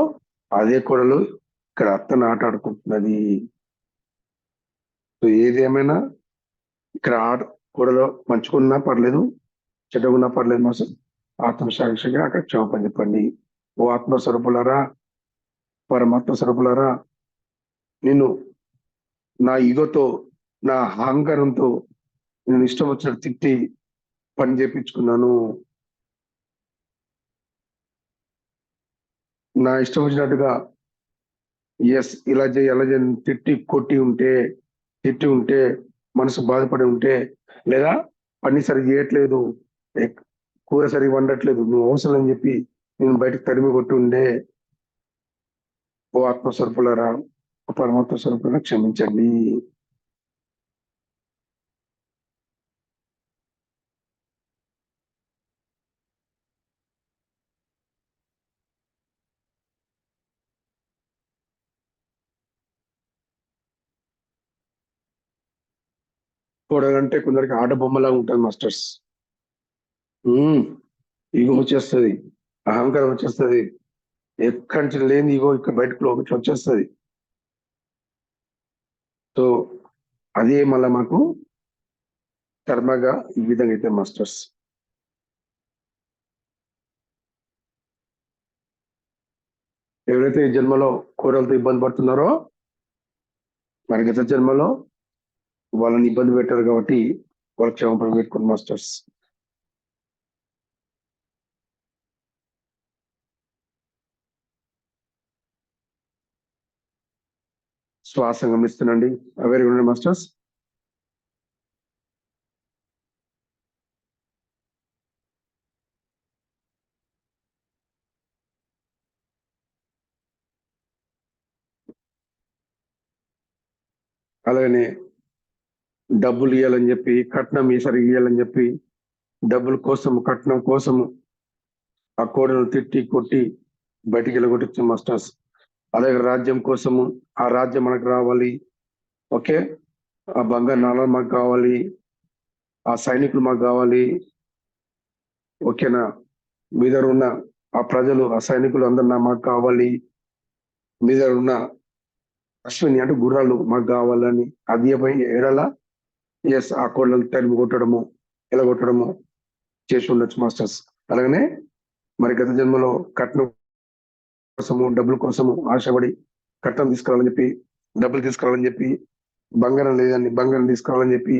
అదే కూడలు ఇక్కడ అత్తను ఆట ఆడుకుంటున్నది. సో ఏది ఏమైనా ఇక్కడ కూడలో మంచుకున్నా పర్లేదు, చెడ్డగున్నా పర్లేదు మాసం. ఆత్మసాక్షిగా అక్కడ క్షమాపణ చెప్పండి. ఓ ఆత్మస్వరూపులారా, పరమాత్మ స్వరూపులారా, నేను నా ఈగోతో, నా అహంకారంతో నేను ఇష్టం వచ్చినట్టు తిట్టి పని చేపించుకున్నాను. నా ఇష్టం వచ్చినట్టుగా ఇలా చేయి అలా చేయి తిట్టి ఉంటే మనసు బాధపడి ఉంటే, లేదా పని సరిగ్గా చేయట్లేదు, కూర సరిగ్గా వండట్లేదు, నువ్వు అవసరం అని చెప్పి నేను బయటకు తరిమి కొట్టి ఉండే ఓ ఆత్మస్వరూపులారా, ఓ పరమాత్మ స్వరూపులను క్షమించండి. చూడాలంటే కొందరికి ఆట బొమ్మలాగా ఉంటుంది మాస్టర్స్. ఈగో వచ్చేస్తుంది, అహంకారం వచ్చేస్తుంది, ఎక్కడి నుంచి లేని ఈగో ఇక్కడ బయటకు లోపలికి వచ్చేస్తుంది. సో అదే మళ్ళీ మాకు కర్మగా ఈ విధంగా అయితే మాస్టర్స్. ఎవరైతే ఈ జన్మలో కోరలతో ఇబ్బంది పడుతున్నారో మరి గత జన్మలో వాళ్ళని ఇబ్బంది పెట్టారు కాబట్టి వాళ్ళ క్షమాపణ పెట్టుకుని మాస్టర్స్. శ్వాస గమనిస్తున్నాండి, అవేర్ ఉండండి మాస్టర్స్. అలాగనే డబ్బులు ఇవ్వాలని చెప్పి, కట్నం ఈసారి ఇవ్వాలని చెప్పి, డబ్బుల కోసము కట్నం కోసము ఆ కోడను తిట్టి కొట్టి బయటికి వెళ్ళగొట్టచ్చు మాస్టర్స్. అలాగే రాజ్యం కోసము, ఆ రాజ్యం మనకు రావాలి, ఓకే, ఆ బంగారు నాణాలు మాకు కావాలి, ఆ సైనికులు మాకు కావాలి, ఓకేనా, మీ దగ్గర ఉన్న ఆ ప్రజలు, ఆ సైనికులు అందరు మాకు కావాలి, మీ దగ్గర ఉన్న అశ్విని అంటే గుర్రాలు మాకు కావాలని అది ఏడలా ఎస్ ఆ కోళ్ళను తరిమి కొట్టడము, ఎలగొట్టడము చేసి ఉండొచ్చు మాస్టర్స్. అలాగనే మరి గత జన్మలో కట్నం కోసము, డబ్బుల కోసము ఆశపడి కట్నం తీసుకురావాలని చెప్పి, డబ్బులు తీసుకురావాలని చెప్పి, బంగారం లేదని బంగారం తీసుకురావాలని చెప్పి,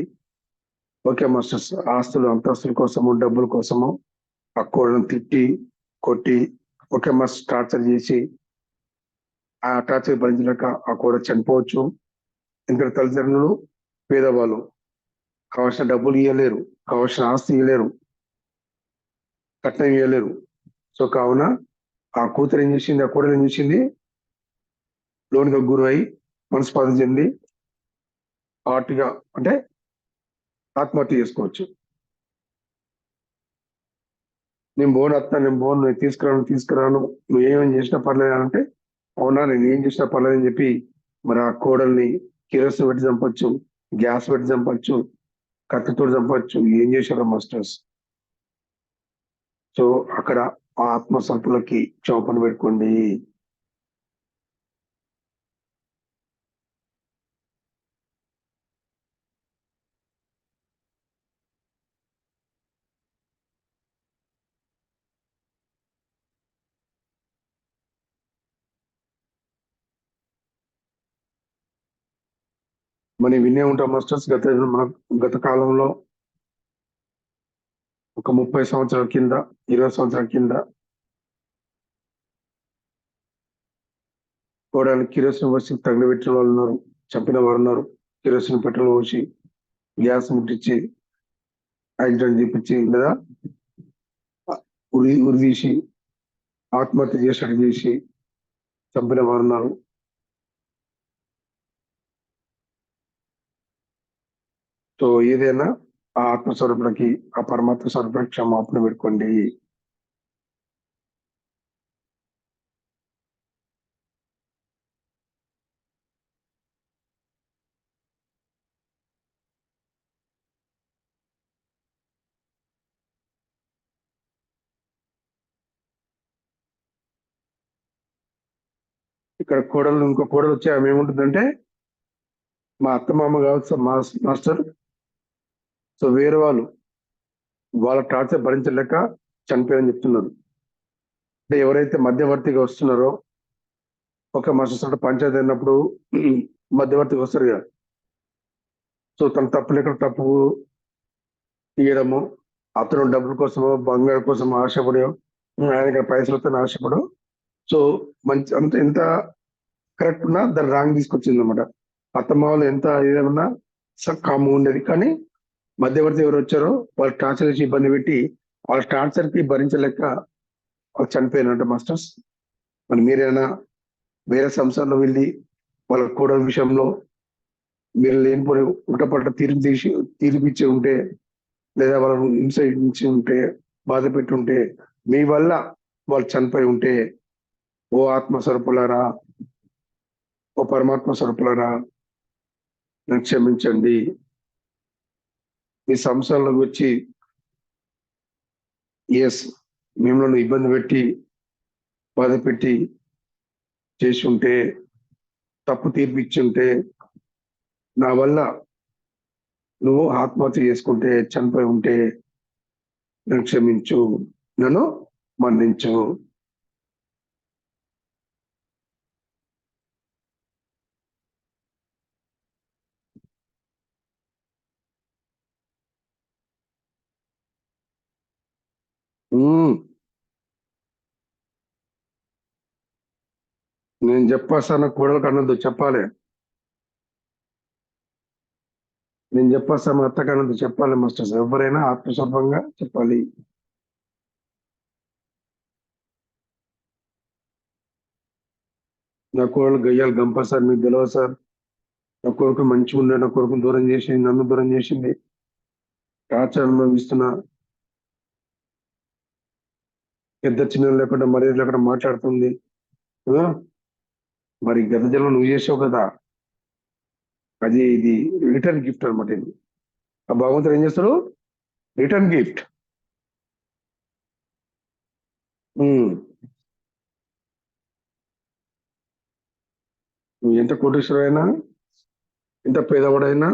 ఓకే మాస్టర్స్, ఆస్తులు అంతస్తుల కోసము, డబ్బుల కోసము ఆ కోళ్ళను తిట్టి కొట్టి, ఓకే మాస్టర్ టార్చర్ చేసి ఆ టార్చర్ భరించలేక ఆ కోడ చనిపోవచ్చు. ఎందుకంటే తల్లిదండ్రులు పేదవాళ్ళు, కావాల్సిన డబ్బులు ఇవ్వలేరు, కావాల్సిన ఆస్తి ఇవ్వలేరు, కట్నం ఇవ్వలేరు. సో కావున ఆ కూతురు ఏం చేసింది, ఆ కోడలు ఏం చేసింది, లోనికి గురి అయి మనస్పాతం చెంది హార్ట్గా అంటే ఆత్మహత్య చేసుకోవచ్చు. నేను బోన్ అత్త, నేను బోన్, నేను తీసుకురాను, నువ్వు ఏమేమి చేసినా పర్లేదు అంటే, అవునా నేను ఏం చేసినా పర్లేదు అని చెప్పి మరి ఆ కోడల్ని కిరోసిన్ పెట్టి చంపొచ్చు, గ్యాస్ పెట్టి చంపొచ్చు, కత్తితో చంపొచ్చు, ఏం చేశారో మాస్టర్స్. సో అక్కడ ఆ ఆత్మ సంపులకి క్షమాపణ పెట్టుకోండి. మనం వినే ఉంటాం మాస్టర్స్, గత కాలంలో ఒక 30 సంవత్సరాల కింద, 20 సంవత్సరాల కింద కోడలు కిరోసిన్ పోసి తగిలిపెట్టిన వాళ్ళు ఉన్నారు, చంపిన వారు ఉన్నారు. కిరోసిన్ పెట్రోల్ పోసి గ్యాస్ ముట్టించి యాక్సిడెంట్ చేపించి లేదా ఉరి తీసి ఆత్మహత్య చేసినట్టు చేసి చంపిన వారు ఉన్నారు. సో ఏదైనా ఆ ఆత్మస్వరూపులకి, ఆ పరమాత్మ స్వరూపులకి క్షమాపణ పెట్టుకోండి. ఇక్కడ కోడలు, ఇంకో కోడలు వచ్చి ఆమె ఏముంటుందంటే, మా అత్తమామ కావచ్చు మాస్టర్, సో వేరే వాళ్ళ టార్చర్ భరించలేక చనిపోయారని చెప్తున్నారు. అంటే ఎవరైతే మధ్యవర్తిగా వస్తున్నారో, ఒక మాస్టర్స్ అంటే పంచాయతీ అయినప్పుడు మధ్యవర్తిగా వస్తారు కదా, సో తన తప్పు లేక తప్పు ఇవ్వడము, అతను డబ్బుల కోసమో బంగారు కోసమో ఆశపడో, ఆయన పైసలతో ఆశపడో, సో మంచి అంత ఎంత కరెక్ట్ ఉన్నా దాన్ని రాంగ్ తీసుకొచ్చింది అనమాట. అత్తమామలు ఎంత ఏదన్నా కాము ఉండేది, కానీ మధ్యవర్తి ఎవరు వచ్చారో వాళ్ళు టార్చర్ చేసి ఇబ్బంది పెట్టి వాళ్ళ టార్చర్ కి భరించలేక వాళ్ళు చనిపోయినట్టు మాస్టర్స్. మరి మీరైనా వేరే సంస్థల్లో వెళ్ళి వాళ్ళ కోడల విషయంలో మీరు లేనిపోయి ఉటపట్ట తీర్పిచ్చి ఉంటే, లేదా వాళ్ళను హింసించి ఉంటే, బాధ పెట్టి ఉంటే, మీ వల్ల వాళ్ళు చనిపోయి ఉంటే, ఓ ఆత్మస్వరూపులారా, ఓ పరమాత్మ స్వరూపులారా, నన్ను క్షమించండి. మీ సంస్థల్లోకి వచ్చి మిమ్మల్ని ఇబ్బంది పెట్టి, బాధ పెట్టి చేసి ఉంటే, తప్పు తీర్పిచ్చి ఉంటే, నా వల్ల నువ్వు ఆత్మహత్య చేసుకుంటే, చనిపోయి ఉంటే నన్ను క్షమించు, నన్ను మన్నించు. నేను చెప్పేస్తాను, కోడలకు అన్నది చెప్పాలి. నేను చెప్పేస్తాను, అత్తకు అన్నది చెప్పాలి మాస్టర్స్. ఎవరైనా ఆత్మస్వరూపంగా చెప్పాలి. నా కోడలు గయ్యాలు గంప సార్, మీకు తెలియదు సార్. నా కొడుకు మంచిగా ఉండే, నా కొడుకుని దూరం చేసింది, నన్ను దూరం చేసింది, టార్చర్ అనుభవిస్తున్నా, పెద్ద చిన్న లేకుండా మర్యాద లేకుండా మాట్లాడుతుంది. మరి గత జన్మ నువ్వు చేసావు కదా, అది ఇది రిటర్న్ గిఫ్ట్ అనమాట. ఇది ఆ భగవంతుడు ఏం చేస్తాడు? Return gift. నువ్వు ఎంత కోటేశ్వరైనా, ఎంత పేదవాడైనా,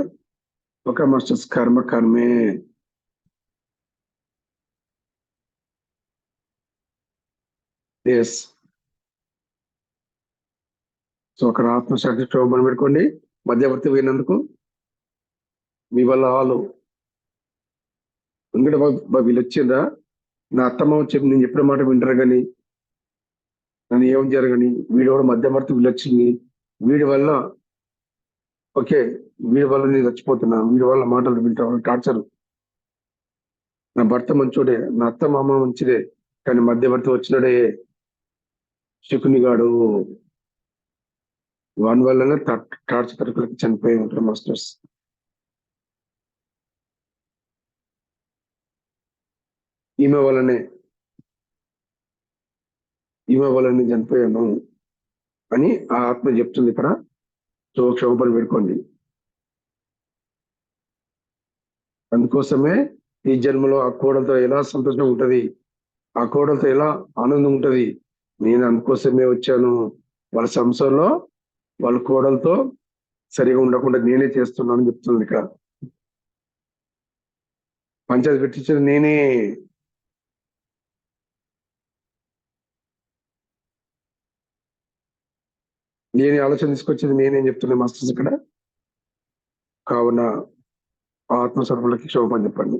ఒక మాస్టర్స్ కర్మ కర్మే. ఎస్. సో అక్కడ ఆత్మశాంతి క్షోభను పెట్టుకోండి. మధ్యవర్తి పోయినందుకు మీ వల్ల వాళ్ళు ఎందుకంటే వీళ్ళు వచ్చిందా, నా అత్తమ్మ చెప్పి నేను చెప్పిన మాట వింటారు కానీ నన్ను ఏం జరగని, వీడు కూడా మధ్యవర్తి వీళ్ళు వచ్చింది, వీడి వల్ల ఓకే, వీడి వల్ల నేను చచ్చిపోతున్నా, వీడి వల్ల మాటలు వింటా టార్చర్. నా భర్త మంచోడే, నా అత్త మామ మంచిదే, కానీ మధ్యవర్తి వచ్చినాడే శకునిగాడు. వాని వల్లనే టార్చర్ తరపులకి చనిపోయి ఉంటారు మాస్టర్స్. ఈమె వల్లనే చనిపోయాను అని ఆ ఆత్మ చెప్తుంది ఇక్కడ. సో క్షోభలు పెట్టుకోండి. అందుకోసమే ఈ జన్మలో ఆ కోడలతో ఎలా సంతోషం ఉంటది, ఆ కోడలతో ఎలా ఆనందం ఉంటది, నేను అందుకోసమే వచ్చాను. వాళ్ళ సంసారంలో వాళ్ళ కోడలతో సరిగా ఉండకుండా నేనే చేస్తున్నాను చెప్తుంది ఇక్కడ. పంచాయతీ పెట్టించేది నేనే. నేను ఆలోచన తీసుకొచ్చేది నేనేం చెప్తున్నా మాస్టర్స్ ఇక్కడ. కావున ఆత్మస్వరూపులకి క్షోభని చెప్పండి.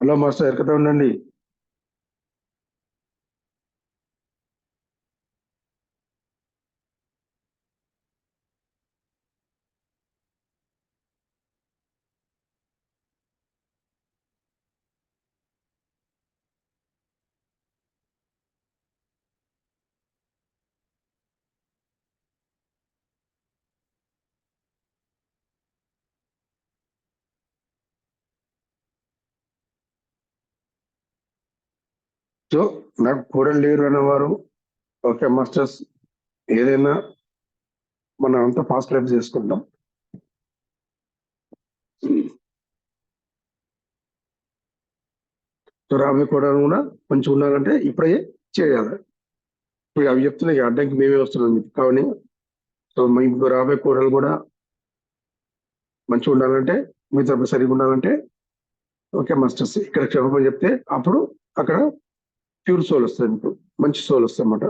హలో మాస్టర్, ఎక్కడా ఉండండి. సో నాకు కోడలు లేరు అనేవారు, ఓకే మాస్టర్స్, ఏదైనా మనం అంతా ఫాస్ట్ లైఫ్ చేసుకుంటాం. సో రాబోయే కోడలు కూడా మంచిగా ఉండాలంటే ఇప్పుడే చేయాలి. ఇప్పుడు అవి చెప్తున్నాయి అడ్డంకి మేమే వస్తున్నాం చెప్పి. కావని సో మీకు రాబోయే కోడలు కూడా మంచిగా ఉండాలంటే, మీ తరపు సరిగా ఉండాలంటే ఓకే మాస్టర్స్ ఇక్కడ క్షమాపణ చెప్తే అప్పుడు అక్కడ ప్యూర్ సోల్ వస్తుంది, మీకు మంచి సోల్ వస్తుంది అనమాట,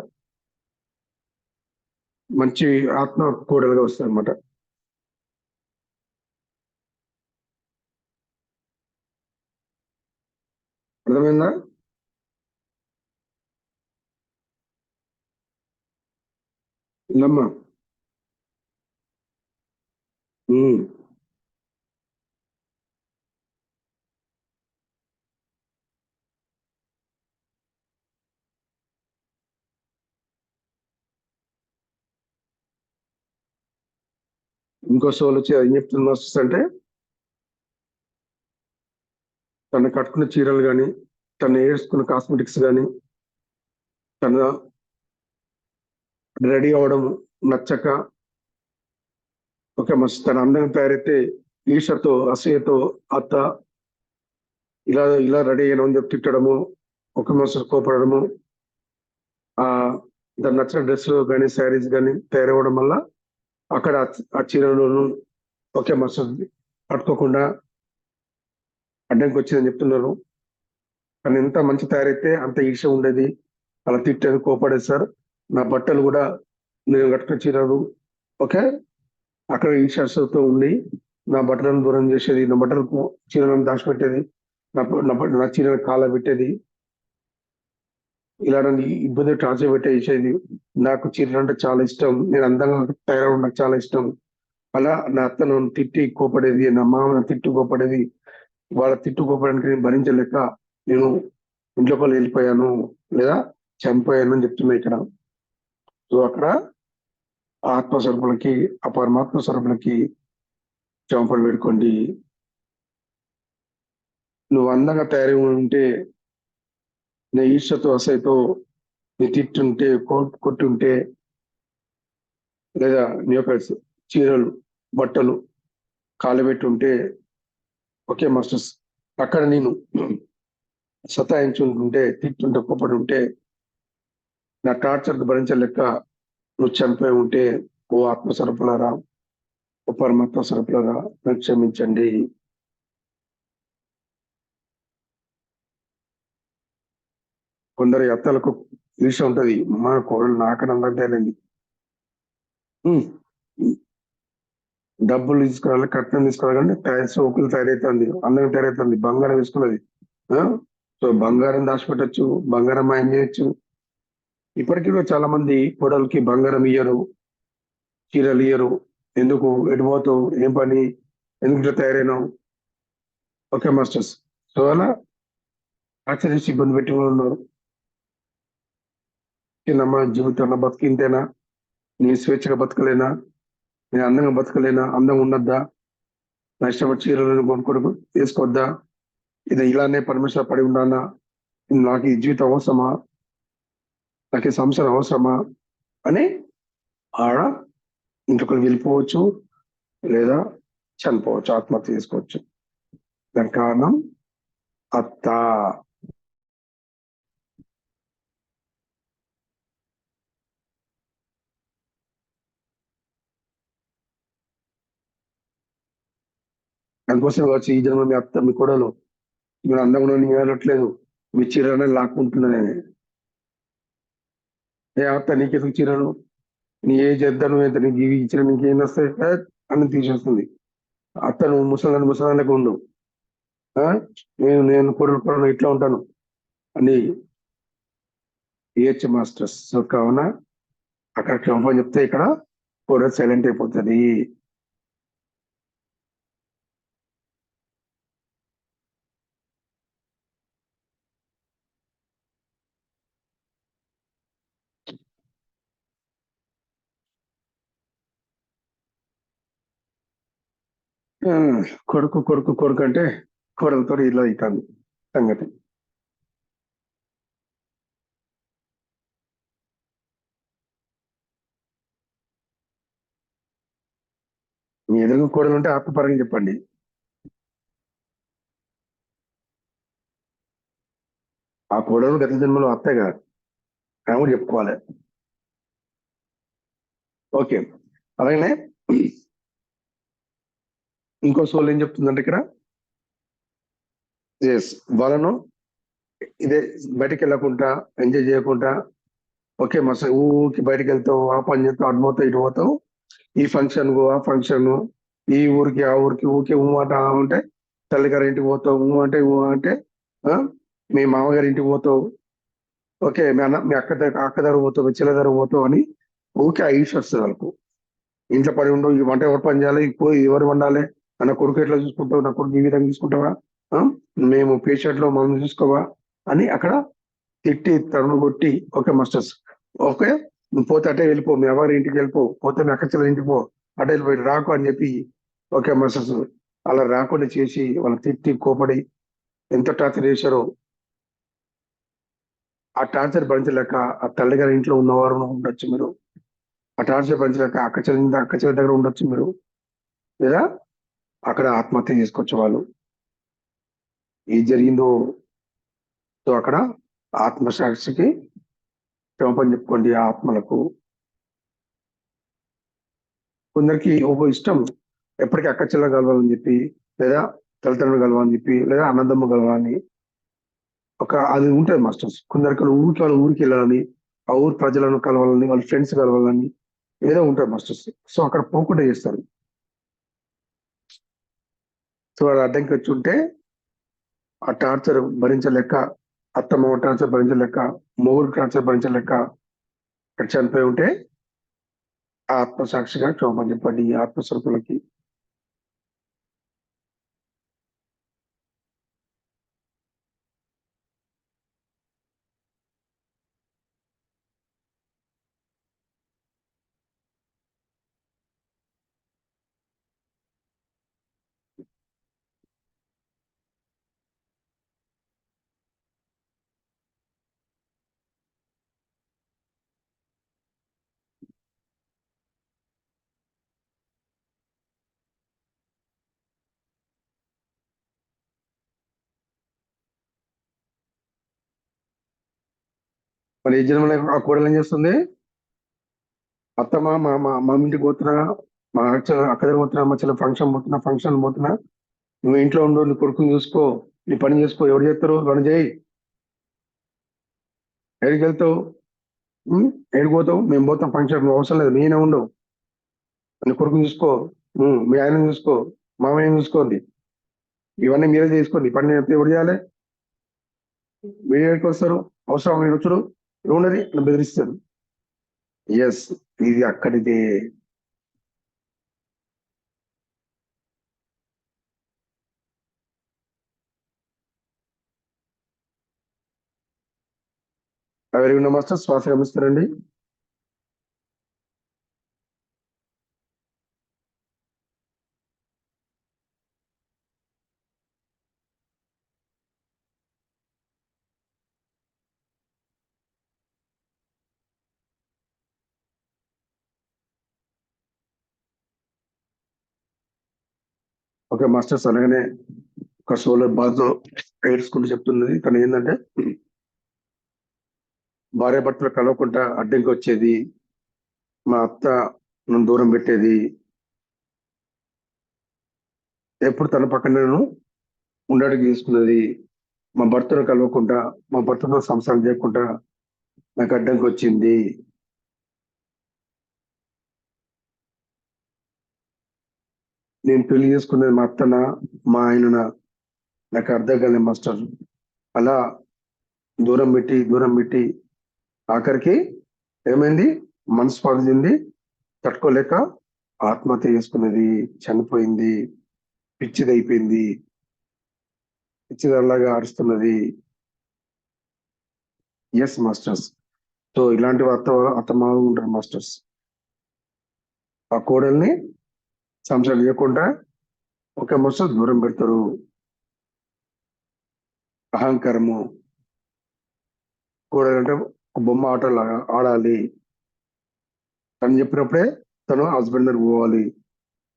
మంచి ఆత్మ కోడలుగా వస్తుంది అనమాట. అర్థమైందా? నమ్మ ఇంకో సోల్ వచ్చి ఏం చెప్తుంది మాస్టర్స్ అంటే, తను కట్టుకున్న చీరలు కానీ, తను వేసుకున్న కాస్మెటిక్స్ కానీ, తన రెడీ అవడం నచ్చక, ఓకే మాస్టర్, తన అందంగా తయారైతే ఈర్షతో అసూయతో అత్త ఇలా ఇలా రెడీ అయ్యాను అని చెప్పి తిట్టడము, ఒక మాస్టర్ కోపడము, ఆ దాని నచ్చిన డ్రెస్ కానీ శారీస్ కానీ తయారవడం వల్ల అక్కడ ఆ చీరలను ఒకే మాస్టర్ పట్టుకోకుండా అడ్డంకి వచ్చిందని చెప్తున్నారు. కానీ ఎంత మంచి తయారైతే అంత ఈర్ష ఉండేది, అలా తిట్టేది, కోపడేది సార్. నా బట్టలు కూడా నేను కట్టుకున్న చీరలు ఓకే అక్కడ ఈర్షతో ఉండి నా బట్టలను దూరం చేసేది, నా బట్టలకు చీరలను దాచిపెట్టేది, నా చీరలను కాల పెట్టేది, ఇలా నన్ను ఇబ్బంది టార్చర్ పెట్టేసేది. నాకు చీరలు అంటే చాలా ఇష్టం, నేను అందంగా తయారవడం నాకు చాలా ఇష్టం. అలా నా అత్తను తిట్టి కోపడేది, నా మామను తిట్టు కోపడేది. వాళ్ళ తిట్టు కోపడానికి నేను భరించలేక నేను ఇంట్లోకి వెళ్ళిపోయాను లేదా చనిపోయాను అని చెప్తున్నా ఇక్కడ. సో అక్కడ ఆత్మస్వరూపులకి ఆ పరమాత్మ స్వరూపులకి క్షమాపణ పెట్టుకోండి. నువ్వు అందంగా తయారై ఉంటే, నీ ఈర్షతో అసహ్యతో నీ తిట్టుంటే కొట్టుంటే, లేదా నీ యొక్క చీరలు బట్టలు కాలబెట్టుంటే, ఓకే మాస్టర్స్, అక్కడ నేను సతాయించుంటుంటే, తిట్టుంటే, కోపడి ఉంటే, నా టార్చర్ భరించలేక నువ్వు చనిపోయి ఉంటే, ఓ ఆత్మస్వరూపులారా, ఓ పరమాత్మ స్వరూపులారా నన్ను క్షమించండి. కొందరి అత్తలకు ఈర్ష ఉంటది, మా కోడలు నాకని అందం తేలింది, డబ్బులు తీసుకురావాలి, కట్నం తీసుకురావాలి, సోకులు తయారవుతుంది, అందంగా తయారవుతుంది, బంగారం వేసుకున్నది. సో బంగారం దాచిపెట్టచ్చు, బంగారం మాయం చేయొచ్చు. ఇప్పటికీ కూడా చాలా మంది కోడలకి బంగారం ఇయ్యరు, చీరలు ఇయ్యరు. ఎందుకు, ఎడిపోతావు, ఏం పని, ఎందుకు ఇట్లా తయారైనావు, ఓకే మాస్టర్స్. సో అలా ఆచరించి ఇబ్బంది పెట్టి ఉన్నారు. చిన్నమ్మ జీవితంలో బతికింతేనా, నీ స్వేచ్ఛగా బతకలేనా, నేను అందంగా బతకలేనా, అందంగా ఉండద్దా, నా ఇష్టపడి చీరలను కొనుక్కోడు వేసుకోవద్దా, ఇది ఇలానే పరమేశ్వర పడి ఉండాలా, నాకు ఈ జీవితం అవసరమా, నాకు ఈ సంవత్సరం అవసరమా అని ఆడ ఇంకొకరు వెళ్ళిపోవచ్చు లేదా చనిపోవచ్చు, ఆత్మహత్య చేసుకోవచ్చు. దానికి కారణం అత్త. అందుకోసం వచ్చి ఈ జన్మ మీ అత్త మీ కొడలు మీరు అందంగా వెళ్ళట్లేదు, మీ చీరనే లాక్కుంటున్నది. ఏ అత్త నీకెందుకు చీరలు, నీ ఏ చేద్దాను ఎంత నీకు ఇవి ఇచ్చిన నీకేం వస్తాయి అని తీసేస్తుంది. అత్త నువ్వు ముసలానికి ఉండు, నేను నేను కొడలు ఇట్లా ఉంటాను అని ఏహెచ్ మాస్టర్స్. సో కావున అక్కడ క్షమాపణ చెప్తే ఇక్కడ కూడా సైలెంట్ అయిపోతుంది. కొడుకు కొడుకు కొడుకు అంటే కోడలతో ఇలా అవుతుంది సంగతి. మీ ఎదురుగా కోడలు ఉంటే ఆత్మపరంగా చెప్పండి. ఆ కోడలు గత జన్మలో అత్తే కాదు, ఆమె కూడా చెప్పుకోవాలి. ఓకే, అలాగే ఇంకో సోల్ ఏం చెప్తుందంటే ఇక్కడ, ఎస్ వాళ్ళను ఇదే బయటకు వెళ్ళకుండా ఎంజాయ్ చేయకుండా, ఓకే మస్తు ఊరికి బయటకు వెళ్తావు, ఆ పని చేస్తావు, అటు పోతావు ఇటు పోతావు, ఈ ఫంక్షన్ ఆ ఫంక్షన్, ఈ ఊరికి ఆ ఊరికి ఊకే ఊమాట అంటే, తల్లిగారి ఇంటికి పోతావు అంటే మీ మామగారి ఇంటికి పోతావు, ఓకే మీ అక్క దగ్గర పోతావు, మీ చెల్లె దగ్గర పోతావు అని ఊకే ఆ ఈర్ష వస్తుంది వాళ్ళకు. ఇంట్లో పడి ఉండవు, ఈ వంట ఎవరు పని చేయాలి, పోయి ఎవరు వండాలి, నా కొడుకు ఎట్లా చూసుకుంటావు, నా కొడుకు ఈ విధంగా చూసుకుంటావా, మేము పేషెంట్ లో మనం చూసుకోవా అని అక్కడ తిట్టి తరుణు కొట్టి, ఓకే మాస్టర్స్ ఓకే నువ్వు పోతే అటే వెళ్ళిపో, మీ ఎవరి ఇంటికి వెళ్ళిపో, పోతే మీ అక్క చెల్లెల ఇంటికి పో అటు వెళ్ళిపోయి రాకు అని చెప్పి ఓకే మాస్టర్స్ అలా రాకుండా చేసి వాళ్ళని తిట్టి కోపడి ఎంత టార్చర్ చేశారో ఆ టార్చర్ భరించలేక ఆ తల్లి గారి ఇంట్లో ఉన్నవారు ఉండొచ్చు మీరు. ఆ టార్చర్ భరించలేక అక్క చెల్లి దగ్గర ఉండొచ్చు మీరు. లేదా అక్కడ ఆత్మహత్య చేసుకోవచ్చు వాళ్ళు. ఏది జరిగిందో సో అక్కడ ఆత్మసాక్షికి క్షమాపణ చెప్పుకోండి ఆ ఆత్మలకు. కొందరికి ఒక ఇష్టం ఎప్పటికీ అక్క చెల్లె కలవాలని చెప్పి, లేదా తల్లిదండ్రులు కలవాలని చెప్పి, లేదా అన్నదమ్ము కలవాలని ఒక అది ఉంటుంది మాస్టర్స్. కొందరికి వాళ్ళ ఊరికి వెళ్ళాలని, ఆ ఊరు ప్రజలను కలవాలని, వాళ్ళ ఫ్రెండ్స్ కలవాలని ఏదో ఉంటుంది మాస్టర్స్. సో అక్కడ పోకుండా చేస్తారు. సో అది అడ్డంకి వచ్చి ఉంటే ఆ టార్చర్ భరించలేక, అత్తమ్మ టార్చర్ భరించలేక, మొగుడు టార్చర్ భరించలేక అక్కడ చనిపోయి ఉంటే ఆ ఆత్మసాక్షిగా క్షమాపణ చెప్పండి ఈ ఆత్మస్వరూపులకి. మరి ఈ జన్మలో ఆ కోడలు ఏం చేస్తుంది? అత్తమ్మ మా ఇంటికి పోతున్నా, మా అక్క దగ్గర పోతున్నా, మా చెల్లె ఫంక్షన్ పోతున్నా, నువ్వు ఇంట్లో ఉండు, నీ కొడుకుని చూసుకో, నీ పని చేసుకో, ఎవరు చేస్తారు పని చేయి, ఎక్కడికి వెళ్తావు, ఎక్కడికి పోతావు, మేము పోతాం ఫంక్షన్, నువ్వు అవసరం లేదు, నేనే ఉండవు, నీ కొడుకుని చూసుకో, మీ ఆయన చూసుకో, మామయ్య చూసుకోండి, ఇవన్నీ మీరే చేసుకోండి, పని చెప్తే ఎవరు చేయాలి? మీరు ఎక్కడికి వస్తారు? అవసరం మీరు వచ్చుడు ఏమున్నది అని బెదిరిస్తారు. ఎస్, ఇది అక్కడిదే. ఎవరికి మాస్టర్ శ్వాస గమనిస్తారండి. ఓకే మాస్టర్స్, అలాగనే ఒక సోలర్ బాధ ఏడ్చుకుంటూ చెప్తున్నది. తను ఏంటంటే భార్య భర్తలు కలవకుండా అడ్డంకి వచ్చేది, మా అత్త నన్ను దూరం పెట్టేది, ఎప్పుడు తన పక్కన నేను ఉండడానికి తీసుకున్నది, మా భర్తను కలవకుండా, మా భర్తతో సంసారం చేయకుండా నాకు అడ్డంకి వచ్చింది. నేను పెళ్లి చేసుకున్నది మా అత్తన, మా ఆయనన, నాకు అర్థం కాలేదు మాస్టర్. అలా దూరం పెట్టి ఆఖరికి ఏమైంది, మనసు పడిచింది, తట్టుకోలేక ఆత్మహత్య చేసుకున్నది, చనిపోయింది, పిచ్చిదైపోయింది, పిచ్చిదల్లాగా ఆడుస్తున్నది. Yes masters. సో ఇలాంటి అత్తమాలు ఉంటారు మాస్టర్స్. ఆ కోడల్ని సంసారం చేయకుండా ఒక మాస్టర్ దూరం పెడతారు. అహంకారము, కోడలంటే ఒక బొమ్మ ఆటలాగా ఆడాలి, తను చెప్పినప్పుడే తను హస్బెండ్ దగ్గర పోవాలి,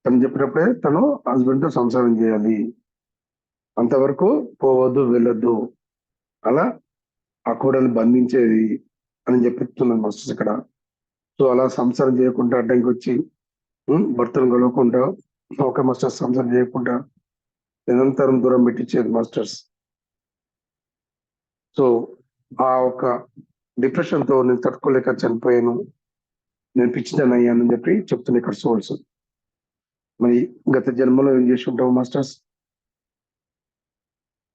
తను చెప్పినప్పుడే తను హస్బెండ్ తో సంసారం చేయాలి, అంతవరకు పోవద్దు వెళ్ళొద్దు, అలా ఆ కోడల్ని బంధించేది అని చెప్తున్నాను మాస్టర్స్ ఇక్కడ. సో అలా సంసారం చేయకుండా అడ్డంకి వచ్చి భర్తను కలవకుండా ఒక మాస్టర్స్ సంసారం చేయకుండా నిరంతరం దూరం పెట్టించేది మాస్టర్స్. సో ఆ ఒక డిప్రెషన్ తో నేను తట్టుకోలేక చనిపోయాను, నేను పిచ్చిదాన్ని అయ్యానని చెప్పి చెప్తున్నా ఇక్కడ సోల్స్. మరి గత జన్మలో ఏం చేసి ఉంటావు మాస్టర్స్?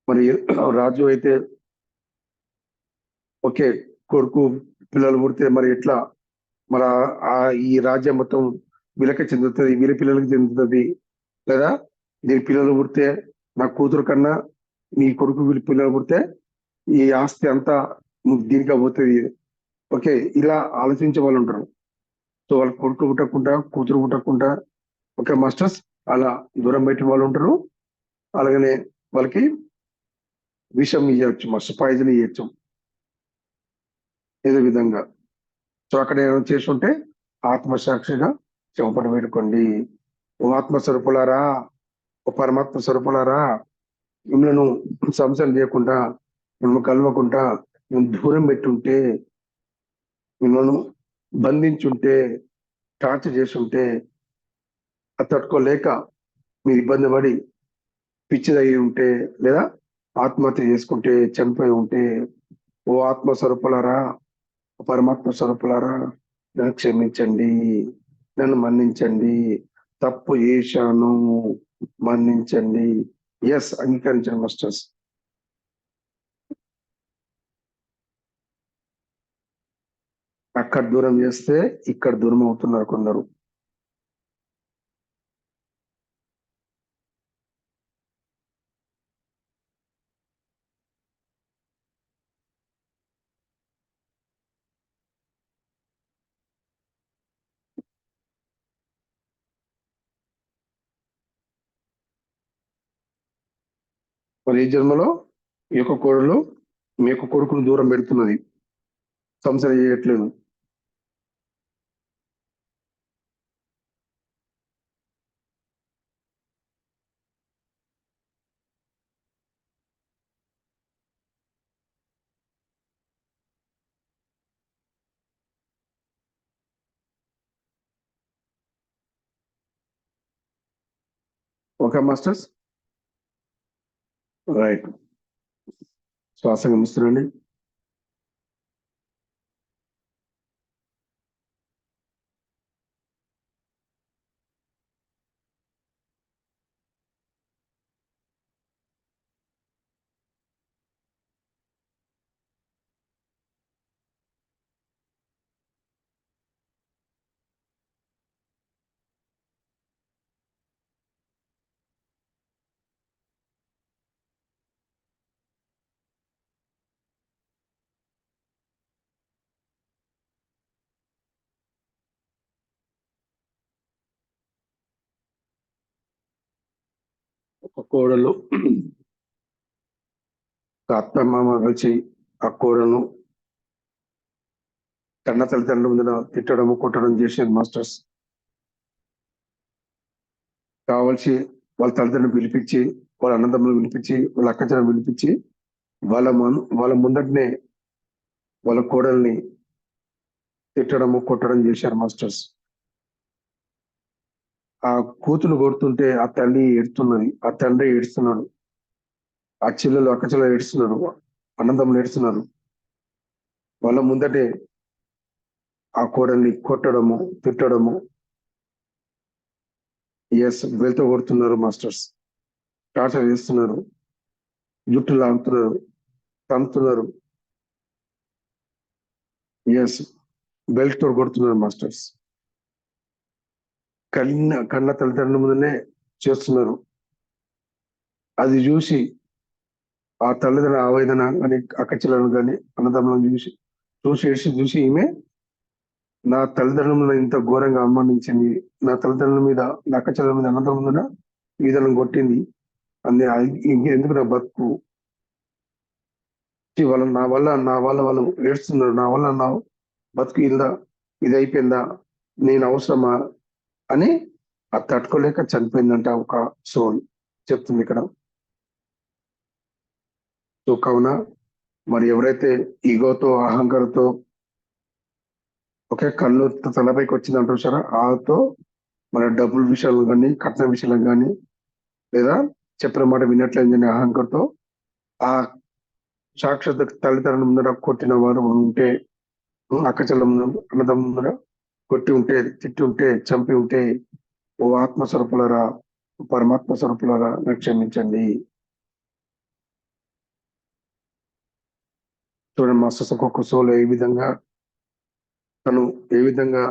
మరి రాజు అయితే ఓకే, కొడుకు పిల్లలు పుడితే మరి ఎట్లా, మరి ఈ రాజ్యం మొత్తం వీళ్ళకే చెందుతుంది, వీళ్ళ పిల్లలకి చెందుతుంది, లేదా దీని పిల్లలు పుడితే నా కూతురు కన్నా నీ కొడుకు వీళ్ళ పిల్లలు పుడితే ఈ ఆస్తి అంతా దీనికే పోతుంది. ఓకే, ఇలా ఆలోచించే వాళ్ళు ఉంటారు. సో వాళ్ళ కొడుకు పుట్టకుండా, కూతురు పుట్టకుండా ఓకే మాస్టర్స్, అలా దూరం పెట్టిన వాళ్ళు ఉంటారు. అలాగనే వాళ్ళకి విషం ఇవ్వచ్చు, మాస్టర్ పాయిజన్ ఇవ్వచ్చు ఏదో విధంగా. సో అక్కడ ఏమైనా చేసి ఉంటే ఆత్మసాక్షిగా చెంపట వేడుకోండి. ఓ ఆత్మస్వరూపులారా, ఓ పరమాత్మ స్వరూపులారా, మిమ్మల్ని సంశయం చేయకుండా, మిమ్మల్ని కలవకుండా మేము దూరం పెట్టుంటే, మిమ్మల్ని బంధించుంటే, టార్చర్ చేస్తుంటే, అది తట్టుకోలేక మీరు ఇబ్బంది పడి పిచ్చిదయ్యి ఉంటే, లేదా ఆత్మహత్య చేసుకుంటే, చనిపోయి ఉంటే, ఓ ఆత్మ స్వరూపులారా, ఓ పరమాత్మ స్వరూపులారా, నన్ను క్షమించండి, నన్ను మన్నించండి, తప్పు చేశాను, మన్నించండి. ఎస్, అంగీకరించండి మాస్టర్స్. అక్కడ దూరం చేస్తే ఇక్కడ దూరం అవుతున్నారు కొందరు. మరి ఈ జన్మలో ఈ యొక్క కోడలు మీ యొక్క కొడుకును దూరం పెడుతున్నది, సంసారం చేయట్లేదు. Okay masters, right. శ్వాస గమనిస్తుండండి. ఒక కోడలు అత్తమామ కలిసి ఆ కోడలను కన్న తల్లిదండ్రుల ముందర తిట్టడము కొట్టడం చేసేది మాస్టర్స్. కావలసి వాళ్ళ తల్లిదండ్రులు పిలిపించి, వాళ్ళ అన్నదమ్ములు పిలిపించి, వాళ్ళ అక్కచెల్లెలు పిలిపించి, వాళ్ళ ముందటనే వాళ్ళ కోడల్ని తిట్టడము కొట్టడం చేశారు మాస్టర్స్. ఆ కూతురు కొడుతుంటే ఆ తల్లి ఏడుస్తున్నది, ఆ తండ్రి ఏడుస్తున్నాడు, ఆ చెల్లెలు అక్కచెల్లెలు ఏడుస్తున్నారు, అన్నదమ్ములు ఏడుస్తున్నారు. వాళ్ళ ముందటే ఆ కోడల్ని కొట్టడము తిట్టడము, ఎస్, వెళ్తూ కొడుతున్నారు మాస్టర్స్, టార్చర్ చేస్తున్నారు, జుట్టు లాగుతున్నారు, తంతున్నారు, ఎస్, బెల్ట్ తో కొడుతున్నారు మాస్టర్స్. కన్న తల్లిదండ్రుల ముందునే చేస్తున్నారు. అది చూసి ఆ తల్లిదండ్రుల ఆవేదన కానీ అక్కచెల్లెలను కానీ అన్నదమ్ములను చూసి చూసి ఏడ్చి చూసి ఈమె నా తల్లిదండ్రుల మీద ఇంత ఘోరంగా అవమానించింది, నా తల్లిదండ్రుల మీద, నా అక్కచెల్లెల మీద, అన్నదమ్ముల మీద ఈ విధంగా కొట్టింది, ఎందుకు నా బతుకు, వాళ్ళ వాళ్ళు ఏడుస్తున్నారు, నా వల్ల నా బతుకు ఇలా ఇది అయిపోయిందా, నేను అవసరమా అని అది తట్టుకోలేక చనిపోయిందంట ఒక సోల్ చెప్తుంది ఇక్కడ. సో కావున మరి ఎవరైతే ఈగోతో అహంకారంతో ఒకే కళ్ళు తలపైకి వచ్చిందంటారు సార్, ఆతో మన డబ్బుల విషయాలు కానీ కట్న విషయాలు కానీ, లేదా చెప్పిన మాట వినట్లేదని అహంకారంతో ఆ సాక్షాత్ తల్లిదండ్రుల ముందర కొట్టిన వారు ఉంటే, అక్కచెల్ల ముందు అన్నదమ్ముల ముందర కొట్టి ఉంటే, తిట్టి ఉంటే, చంపి ఉంటే, ఓ ఆత్మ స్వరూపులారా, పరమాత్మ స్వరూపులారా, నాకు క్షమించండి. చూడండి మాస్టర్స్, ఒక్కొక్క సోల్ ఏ విధంగా తను ఏ విధంగా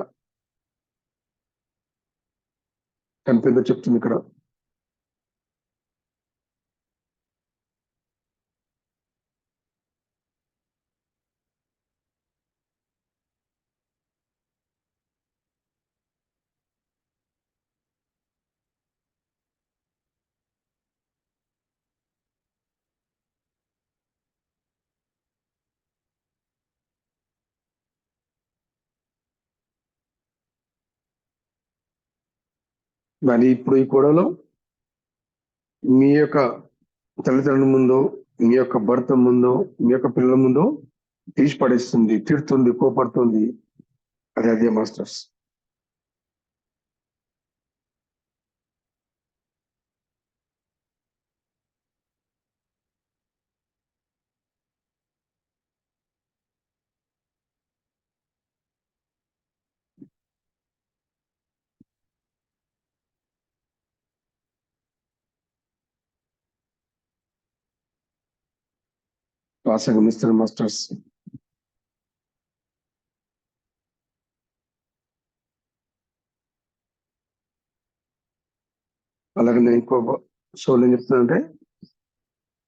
చనిపోయిందో చెప్తుంది ఇక్కడ. మరి ఇప్పుడు ఈ గొడవలో మీ యొక్క తల్లిదండ్రుల ముందు, మీ యొక్క భర్త ముందు, మీ యొక్క పిల్లల ముందు తీసి పడేస్తుంది, తిడుతుంది, కోపడుతుంది. అదే మాస్టర్స్. శ్వాస గమనిస్తారు మాస్టర్స్. అలాగే నేను ఇంకో షోలో ఏం చెప్తున్నానంటే,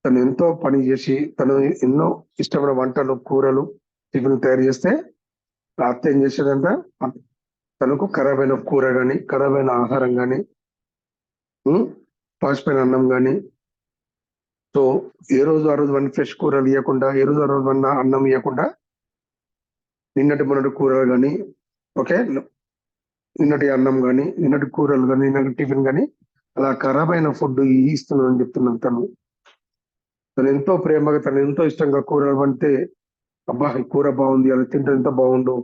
తను ఎంతో పని చేసి తను ఎన్నో ఇష్టమైన వంటలు, కూరలు, టిఫిన్ తయారు చేస్తే అత్త ఏం చేసేదంట, తనకు ఖరాబైన కూర కానీ, ఖరాబైన ఆహారం కానీ, పాసిపోయిన అన్నం కానీ, సో ఏ రోజు ఆ రోజు వన్ ఫ్రెష్ కూరలు ఇవ్వకుండా, ఏ రోజు ఆ రోజు వన్ అన్నం ఇవ్వకుండా, నిన్నటి మొన్నటి కూరలు కానీ, ఓకే, నిన్నటి అన్నం కానీ, నిన్నటి కూరలు కానీ, నిన్నటి టిఫిన్ కానీ అలా ఖరాబ్ అయిన ఫుడ్ ఇస్తున్నానని చెప్తున్నాను. తను ఎంతో ప్రేమగా, తను ఎంతో ఇష్టంగా కూరలు వండితే, అబ్బా ఈ కూర బాగుంది, అది తింటే ఎంత బాగుండు,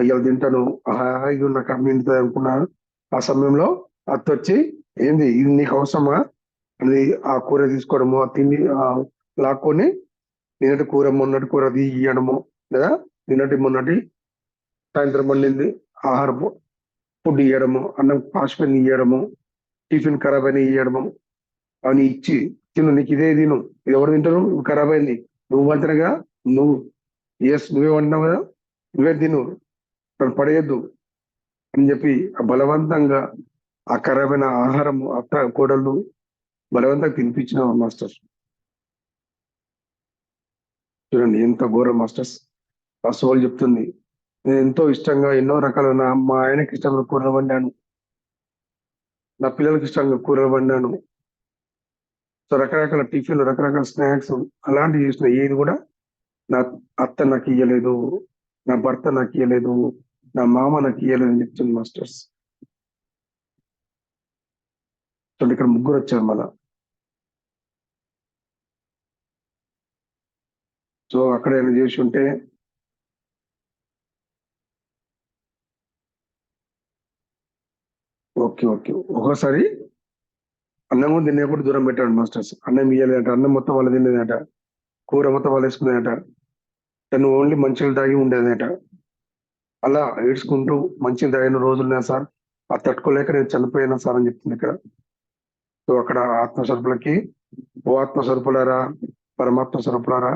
ఇలా తింటాను, హాయిగా నాకు అమ్మింటుంది అనుకున్నాను. ఆ సమయంలో అత్త వచ్చి, ఏంది ఇది నీకు అవసరమా అది, ఆ కూర తీసుకోవడము, ఆ తిండి లాక్కొని నిన్నటి కూర మొన్నటి కూర అది ఇవ్వడము, లేదా నిన్నటి మొన్నటి సాయంత్రం వండింది ఆహారము ఫుడ్ ఇవ్వడము, అన్నం పాసిపోయిన ఇవ్వడము, టిఫిన్ ఖరాబ్ అని ఇవ్వడము, అవన్నీ ఇచ్చి, తిను నీకు ఇదే తిను, ఇది ఎవరు తింటారు, ఖరాబ్ అయింది, నువ్వు వంటనగా, నువ్వు నువ్వే వండినావు కదా, నువ్వే తిను, పడేయద్దు అని చెప్పి బలవంతంగా ఆ ఖరాబైన ఆహారము అత్త కోడళ్ళు బలవంతంగా తినిపించిన మాస్టర్స్. చూడండి ఎంత ఘోరం మాస్టర్స్. ఆ సోల్ చెప్తుంది, నేను ఎంతో ఇష్టంగా ఎన్నో రకాల మా ఆయనకి ఇష్టంగా కూరలు వండాను, నా పిల్లలకి ఇష్టంగా కూరలు వండాను, సో రకరకాల టిఫిన్లు, రకరకాల స్నాక్స్ అలాంటివి చేసిన, ఏది కూడా నా అత్త నాకు ఇయ్యలేదు, నా భర్త నాకు ఇయ్యలేదు, నా మామ నాకు ఇయ్యలేదు అని చెప్తుంది మాస్టర్స్. చూడండి ఇక్కడ ముగ్గురు వచ్చారు మళ్ళా. సో అక్కడ ఏమైనా చేసి ఉంటే, ఓకే ఓకే, ఒకసారి అన్నం కూడా తినేప్పుడు దూరం పెట్టాడు మాస్టర్స్. అన్నం ఇయ్యలేదట, అన్నం మొత్తం వాళ్ళు తినేదట, కూర మొత్తం వాళ్ళు వేసుకునేదట, తను ఓన్లీ మంచిలు తాగి ఉండేదట. అలా ఏడ్చుకుంటూ మంచిలు తాగిన రోజులున్నా సార్, ఆ తట్టుకోలేక నేను చనిపోయినా సార్ అని చెప్తుంది ఇక్కడ. సో అక్కడ ఆత్మస్వరూపులకి, ఓ ఆత్మస్వరూపులారా, పరమాత్మ స్వరూపులారా,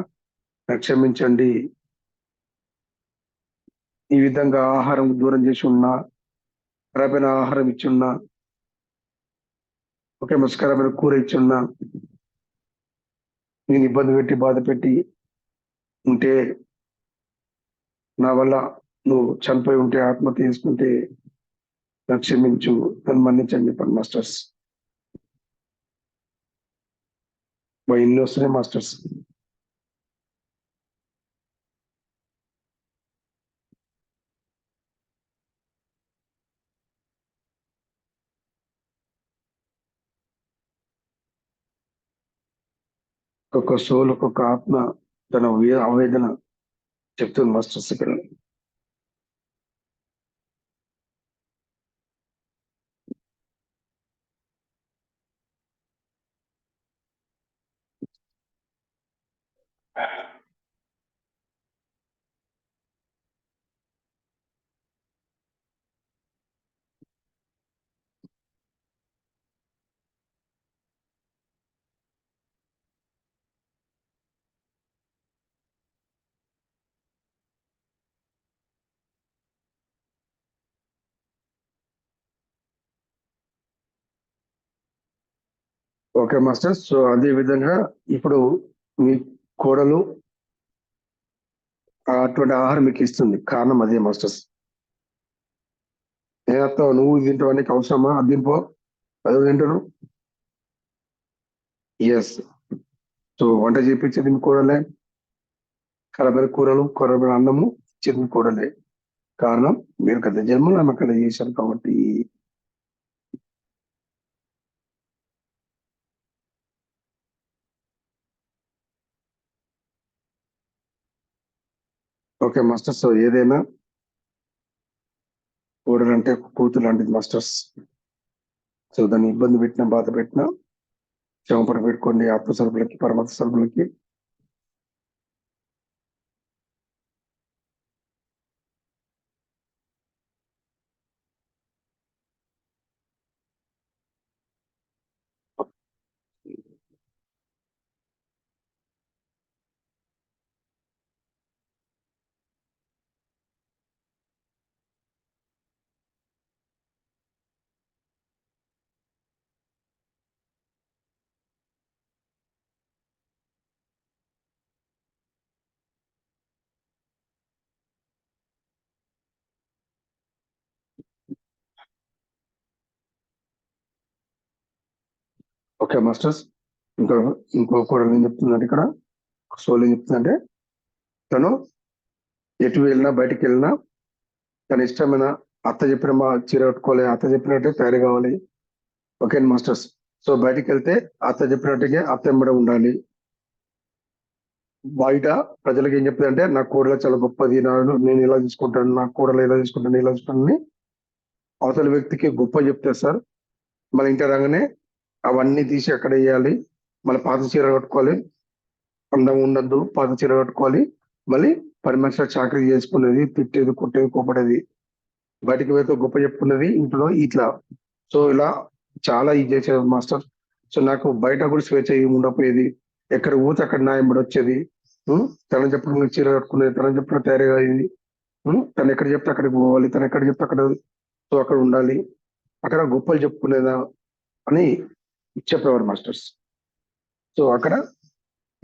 క్షమించండి, ఈ విధంగా ఆహారం దూరం చేసి ఉన్నా, ఖరాబైన ఆహారం ఇచ్చి ఉన్నా, ఒకే మస్కరమైన కూర ఇచ్చి ఉన్నా, నేను ఇబ్బంది పెట్టి బాధ పెట్టి ఉంటే, నా వల్ల నువ్వు చనిపోయి ఉంటే, ఆత్మహత్య చేసుకుంటే నాకు క్షమించు, నన్ను మన్నించండి చెప్పండి మాస్టర్స్. ఇన్ని వస్తున్నాయి మాస్టర్స్. ఒక్కొక్క సోల్, ఒక్కొక్క ఆత్మ తన ఆవేదన చెప్తుంది మాస్టర్స్ ఇక్కడ. Okay masters. సో అదే విధంగా ఇప్పుడు మీ కోడలు అటువంటి ఆహారం మీకు ఇస్తుంది, కారణం అదే మాస్టర్స్. నేనత్తా నువ్వు తింటావు నీకు అవసరమా, అది తింపో, అదే తింటారు. ఎస్, సో వంట చేపించేది మీ కూరలే, ఖరాబైన కూరలు, ఖరాబైన అన్నము ఇచ్చేది మీ కూరలే. కారణం మీరు గత జన్మలో ఆమె అక్కడ చేశారు కాబట్టి. Okay masters. సో ఏదైనా కోడలంటే కూతురు లాంటిది మాస్టర్స్. సో దాన్ని ఇబ్బంది పెట్టినా బాధ పెట్టినా క్షమపడ పెట్టుకోండి ఆత్మ స్వరూపులకి పరమాత్మ స్వరూపులకి. Okay masters. ఇంకో ఇంకో కోడలు ఏం చెప్తుందంటే ఇక్కడ సోల్ ఏం చెప్తుందంటే తను ఎటు వెళ్ళినా బయటికి వెళ్ళినా తన ఇష్టమైన అత్త చెప్పిన మా చీర కట్టుకోవాలి, అత్త చెప్పినట్టే తయారు కావాలి. Okay masters. సో బయటికి వెళ్తే అత్త చెప్పినట్టుగా అత్త వెంబడి ఉండాలి. బయట ప్రజలకు ఏం చెప్తుందంటే నా కూడలు చాలా గొప్పది, నేను ఇలా తీసుకుంటాను, నా కూడలు ఇలా తీసుకుంటాను, ఇలా తీసుకుంటాను అవతల వ్యక్తికి గొప్ప చెప్తే సార్ మన ఇంటి రాగానే అవన్నీ తీసి అక్కడ వేయాలి. మళ్ళీ పాత చీర కట్టుకోవాలి, అందంగా ఉండద్దు, పాత చీర కట్టుకోవాలి. మళ్ళీ 10 మనుషుల చాకరీ చేసుకునేది, తిట్టేది, కొట్టేది, కోపడేది, బయటికి పోతే గొప్ప చెప్పుకున్నది, ఇంట్లో ఇట్లా. సో ఇలా చాలా ఇది చేసేది మాస్టర్. సో నాకు బయట కూడా స్వేచ్ఛ ఏమి ఉండకపోయేది. ఎక్కడ పోతే అక్కడ నా ఎంబడి వచ్చేది. తన చెప్పిన చీర కట్టుకునేది, తన చెప్పిన తయారీగా అయింది. తను ఎక్కడ చెప్తే అక్కడికి పోవాలి, తను ఎక్కడ చెప్తే అక్కడ సో అక్కడ ఉండాలి, అక్కడ గొప్పలు చెప్పుకునేదా అని చెప్పేవారు మాస్టర్స్. సో అక్కడ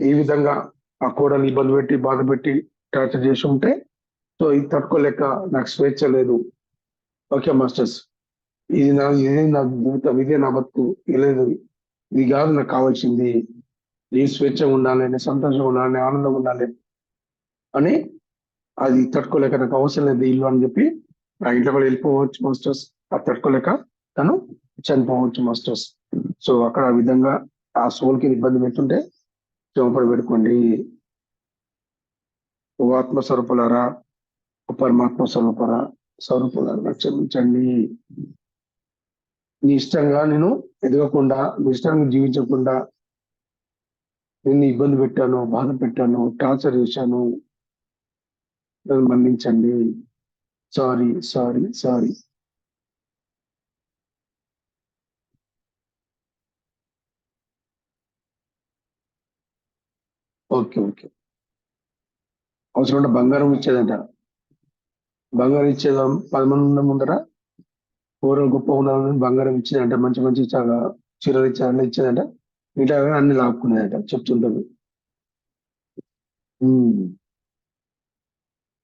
ఈ విధంగా ఆ కోడలు ఇబ్బంది పెట్టి బాధ పెట్టి టార్చర్ చేసి ఉంటే సో ఇది తట్టుకోలేక నాకు స్వేచ్ఛ లేదు. Okay masters. ఇది నా జీవితం, ఇదే నా బతుకు, లేదు ఇది కాదు నాకు కావాల్సింది. నేను స్వేచ్ఛగా ఉండాలి, నేను సంతోషంగా ఉండాలి, నేను ఆనందంగా ఉండాలి అని అది తట్టుకోలేక నాకు అవసరం లేదు ఇల్లు అని చెప్పి ఆ ఇంట్లో కూడా వెళ్ళిపోవచ్చు మాస్టర్స్. అది తట్టుకోలేక తను చనిపోవచ్చు మాస్టర్స్. సో అక్కడ ఆ విధంగా ఆ సోల్కి ఇబ్బంది పెట్టుంటే క్షమపడి పెట్టుకోండి. ఓ ఆత్మ స్వరూపులారా, ఓ పరమాత్మ స్వరూపులారా క్షమించండి. నీ ఇష్టంగా నేను ఎదగకుండా, నీ ఇష్టంగా జీవించకుండా నిన్ను ఇబ్బంది పెట్టాను, బాధ పెట్టాను, టార్చర్ చేశాను, నన్ను మన్నించండి. Sorry sorry sorry. Okay okay. అవసరం ఉంటే బంగారం ఇచ్చేదంట. బంగారం ఇచ్చేదాం 10 మంది ఉన్న ముందర పూర్వం గొప్ప ఉండాలని బంగారం ఇచ్చేదంట, మంచి మంచి చాలా చీరలు ఇచ్చేదంట, ఇచ్చేదంట. ఇట్లా అన్ని లాక్కునేదంట చెప్తుంటారు. ఉమ్.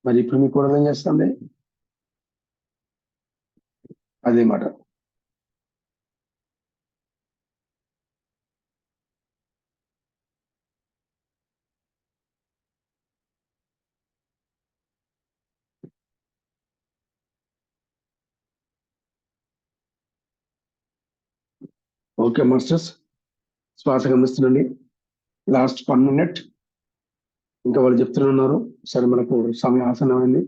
మరి ఇప్పుడు మీ కూడా ఏం చేస్తుంది అదే మాట. Okay masters. శ్వాస గమనిస్తుండండి. Last 1 minute. ఇంకా వాళ్ళు చెప్తున్నారు. సరే మనకు సమయం ఆసనమైంది.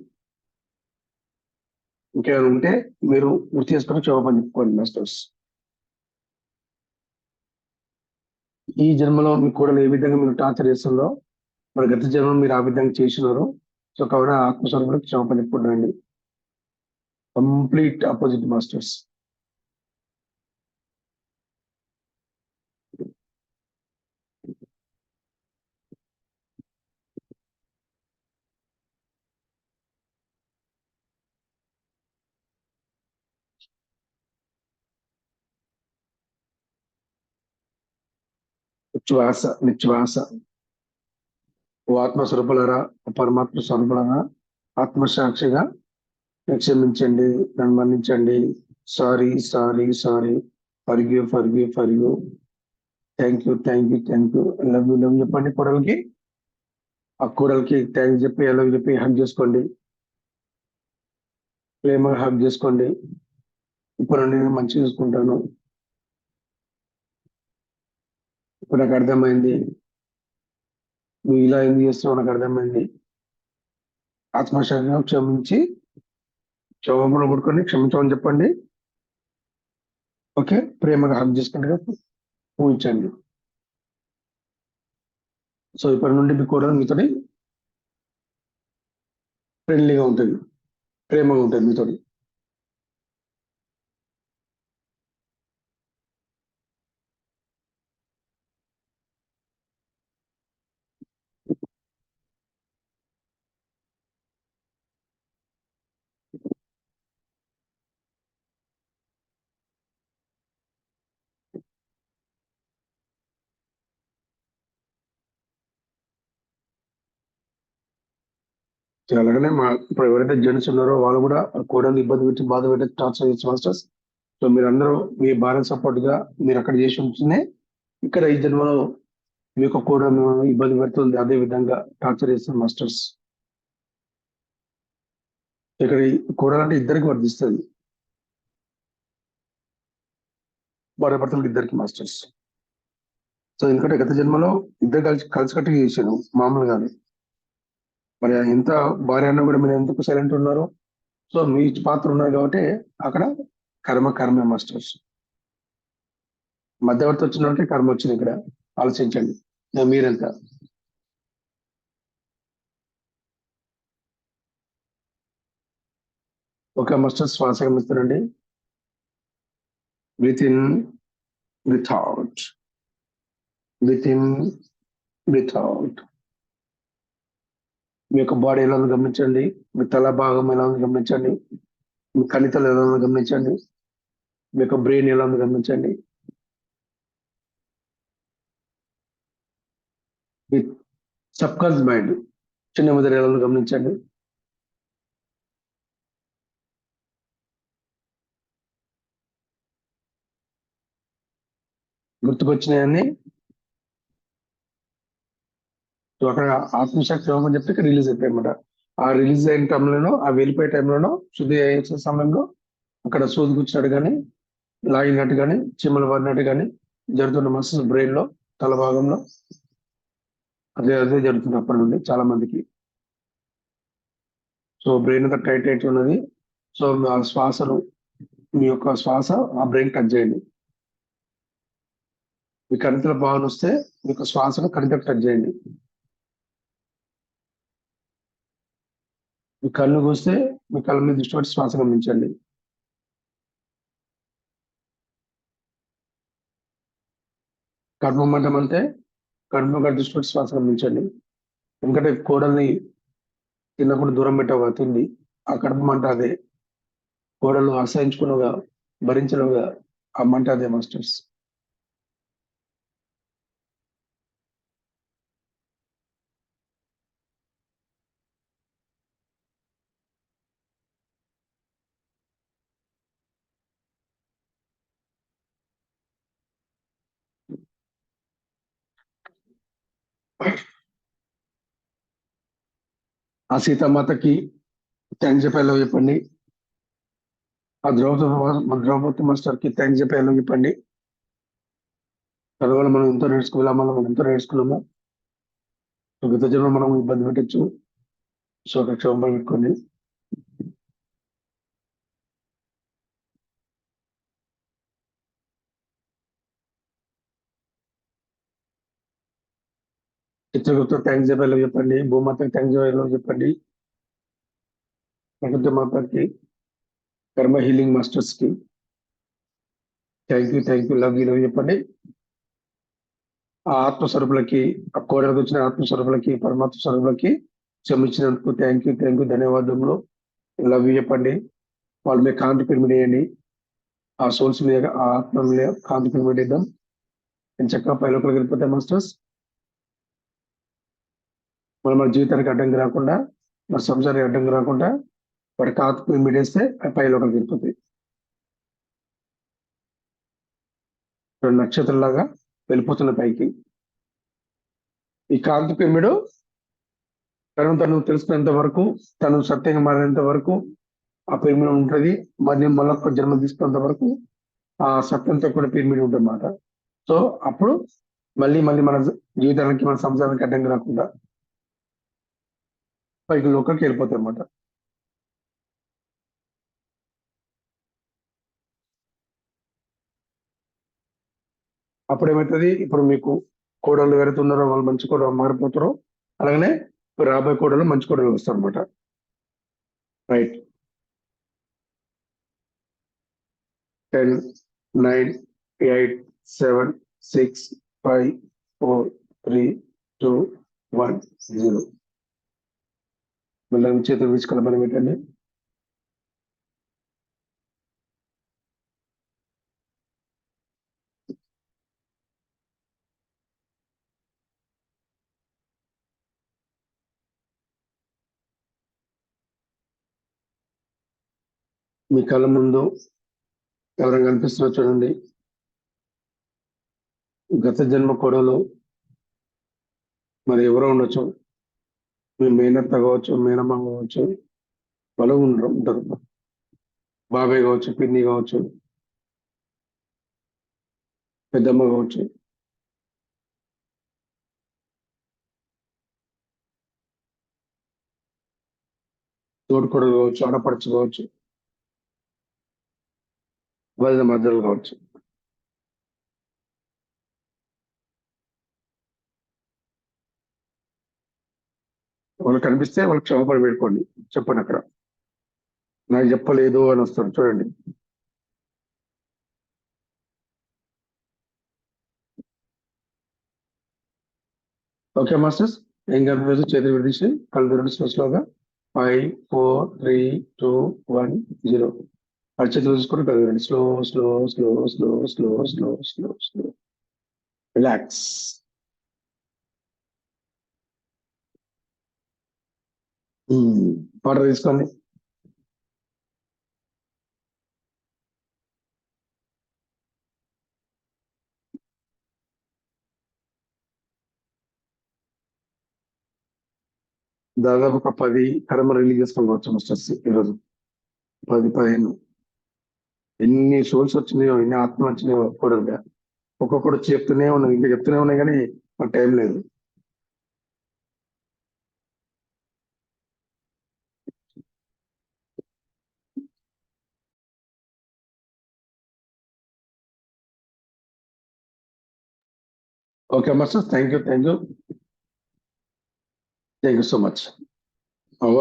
ఇంకేమైనా ఉంటే మీరు గుర్తు చేసుకొని క్షమాపణ చెప్పుకోండి మాస్టర్స్. ఈ జన్మలో మీ కూడా ఏ విధంగా మీరు టార్చర్ చేస్తుందో మరి గత జన్మలో మీరు ఆ విధంగా చేసినారు. సో కాబట్టి ఆత్మస్వరూపుడు క్షమాపణ చెప్పుకోండి. Complete opposite masters. నిశ్వాస నిశ్వాస. ఓ ఆత్మస్వరూపులరా, పరమాత్మ స్వరూపులరా, ఆత్మసాక్షిగా క్షమించండి, నన్ను మన్నించండి. Sorry sorry sorry. Forgive forgive forgive. Thank you thank you thank you. Love చెప్పండి కోడలికి. ఆ కోడలికి థ్యాంక్స్ చెప్పి లవ్ చెప్పి హగ్ చేసుకోండి. ప్రేమగా హగ్ చేసుకోండి. ఇప్పుడు నేను మంచిగా చూసుకుంటాను, ఇప్పుడు నాకు అర్థమైంది, నువ్వు ఇలా ఎందుకు చేస్తున్నావు నాకు అర్థమైంది ఆత్మశరీరం క్షమించి క్షమాపణ కొడుకొని క్షమించమని చెప్పండి. ఓకే, ప్రేమగా హక్ చేసుకుంటే ఊహించండి. సో ఇప్పటి నుండి మీ కోడలు మీతోటి ఫ్రెండ్లీగా ఉంటుంది, ప్రేమగా ఉంటుంది మీతోటి. అలాగనే ఇప్పుడు ఎవరైతే జెంట్స్ ఉన్నారో వాళ్ళు కూడా కోడలు ఇబ్బంది పెట్టి బాధ పెట్టి టార్చర్ చేసి మాస్టర్స్. సో మీరందరూ మీ భార్య సపోర్ట్ గా మీరు అక్కడ చేసి ఉంటేనే ఇక్కడ ఈ జన్మలో మీ యొక్క కోడలు ఇబ్బంది పెడుతుంది, అదే విధంగా టార్చర్ చేస్తుంది మాస్టర్స్. ఇక్కడ కోడలు అంటే ఇద్దరికి వర్తిస్తుంది, భార్య భర్తలకు ఇద్దరికి మాస్టర్స్. సో ఎందుకంటే గత జన్మలో ఇద్దరు కలిసికట్టుగా చేశాను మామూలుగానే. మరి ఎంత భార్య అన్నా కూడా మీరు ఎందుకు సైలెంట్ ఉన్నారు? సో మీ పాత్ర ఉన్నారు కాబట్టి అక్కడ కర్మే మాస్టర్స్. మధ్యవర్తి వచ్చినట్టే కర్మ వచ్చింది. ఇక్కడ ఆలోచించండి మీరెంత. ఒక మాస్టర్స్ శ్వాస గమనిస్తారండి. With in, with out, with in, with out. మీ యొక్క బాడీ ఎలా ఉందో గమనించండి, మీ తల భాగం ఎలా ఉందో గమనించండి, మీ కణితలు ఎలా ఉందో గమనించండి, మీ యొక్క బ్రెయిన్ ఎలా ఉందో గమనించండి. మీ సబ్ కాన్షియస్ మైండ్ చిన్న మెదడు ఎలా ఉందో గమనించండి. గుర్తుకొచ్చినాయని అక్కడ ఆత్మశక్తి యోగం అని చెప్పి ఇక్కడ రిలీజ్ అయిపోయి అనమాట. ఆ రిలీజ్ అయిన టైంలోనో, ఆ వెళ్ళిపోయే టైంలోనో, శుద్ధి అయ్యే సమయంలో అక్కడ సూది కూర్చున్నాడు కానీ, లాగినట్టు కానీ, చీమలు పడినట్టు కానీ జరుగుతున్న మస్తు బ్రెయిన్ లో, తల భాగంలో అదే జరుగుతుంది అప్పటి నుండి చాలా మందికి. సో బ్రెయిన్ అంతా టైట్ ఉన్నది. సో ఆ శ్వాసను, మీ యొక్క శ్వాస ఆ బ్రెయిన్ టచ్ చేయండి. మీ కణితల భావన వస్తే మీ యొక్క శ్వాసను కణితకు టచ్ చేయండి. మీ కళ్ళు కూస్తే మీ కళ్ళ మీద దృష్టి పెట్టి శ్వాస గమనించండి. కర్మమంటం అంటే కర్మగా దృష్టి పెట్టి శ్వాస గమనించండి. ఎందుకంటే కోడల్ని తినకుండా దూరం పెట్టవుగా తిండి, ఆ కడుపు మంట అదే. కోడలు అసహించుకున్నగా భరించనుగా ఆ మంట అదే మాస్టర్స్. ఆ సీతామాతకి థ్యాంక్స్ చెప్పేలా చెప్పండి. ఆ ద్రౌపది మాస్టర్ కి థ్యాంక్స్ చెప్పేలా చెప్పండి. చదవాలి మనం ఎంతో నేర్చుకోవాలి, మనం ఎంతో నేర్చుకున్నాము. గత జన్మ మనం ఇబ్బంది పెట్టచ్చు. సో క్షోభ పెట్టుకొని చిత్రగుప్త థ్యాంక్స్ చెప్పేలా చెప్పండి. భూమాతకి థ్యాంక్స్ చెప్పేలా చెప్పండి. ప్రకృతి మాతకి, కర్మ హీలింగ్ మాస్టర్స్ కి థ్యాంక్ యూ, లవ్ చెప్పండి. ఆ ఆత్మస్వరూపులకి, ఆ కోడలకు వచ్చిన ఆత్మస్వరూపులకి, పరమాత్మ స్వరూపులకి క్షమించినందుకు థ్యాంక్ యూ, ధన్యవాదములు, లవ్ చెప్పండి. వాళ్ళ మీద కాంతి పిరమిడ్ వేయండి. ఆ సోల్స్ మీద, ఆ ఆత్మ మీద కాంతి పిరమిడ్ ఇద్దాం. నేను చక్కగా పైలోకి వెళ్ళిపోతే మాస్టర్స్ మన జీవితానికి అడ్డంకి రాకుండా, మన సంసారానికి అడ్డంకి రాకుండా వాడి కాంతి పిరమిడ్ వేస్తే పైలోకి వెళ్ళిపోతాయి. 2 నక్షత్రాలాగా వెళ్ళిపోతున్న పైకి. ఈ కాంతి పిరమిడ్ తను తెలుసుకునేంత వరకు, తను సత్యంగా మారినంత వరకు ఆ పిరమిడ్ ఉంటుంది. మరి మళ్ళొక్క జన్మ తీసుకున్నంత వరకు ఆ సత్యంతో కూడా పిరమిడ్ ఉంటుంది అన్నమాట. సో అప్పుడు మళ్ళీ మన జీవితానికి, మన సంసారానికి అడ్డంకి రాకుండా పైకి లోకల్కి వెళ్ళిపోతాయి అన్నమాట. అప్పుడు ఏమవుతుంది, ఇప్పుడు మీకు కోడళ్ళు ఎవరైతే ఉన్నారో వాళ్ళు మంచి కోడలు మారిపోతారో, అలాగనే రాబోయే కోడలు మంచి కోడలు వస్తారు అనమాట. రైట్. 10, 9, 8, 7, 6, 5, 4, 3, 2, 1, 0. మళ్ళీ చేతులు తీసుకెళ్ళమని పెట్టండి. మీ కళ్ళ ముందు ఎవరైనా కనిపిస్తున్నా చూడండి. గత జన్మ కోడలు మరి ఎవరో ఉండొచ్చు. మీ మేనత్త కావచ్చు, మేనమ్మ కావచ్చు, వాళ్ళు ఉంటారు. బాబాయ్ కావచ్చు, పిన్ని కావచ్చు, పెద్దమ్మ కావచ్చు. తోడుకోడలు కావచ్చు, ఆడపడుచు కావచ్చు, వదిన మధ్యలో కావచ్చు. వాళ్ళు కనిపిస్తే వాళ్ళకి క్షమాపణ పెట్టుకోండి, చెప్పండి. అక్కడ నాకు చెప్పలేదు అని వస్తారు చూడండి. ఓకే మాస్టర్స్, ఏం కనిపించదు చేతులు విడిచి కళ్ళు తెరవండి స్లోగా. 5, 4, 3, 2, 1, 0. చేతులు చూసుకొని కళ్ళు తెరవండి. Slow slow slow slow slow slow slow slow. Relax. Water తీసుకోండి. దాదాపు ఒక 10 కర్మ రిలీజ్ చేసుకోవచ్చు మాస్టర్స్ ఈరోజు. 10, 15 ఎన్ని సోల్స్ వచ్చినాయో, ఎన్ని ఆత్మలు వచ్చినాయో కూడదుగా. ఒక్కొక్కడు చెప్తూనే ఉన్నాయి, ఇంకా చెప్తూనే ఉన్నాయి, కానీ మాకు టైం లేదు. Okay masters, thank you so much.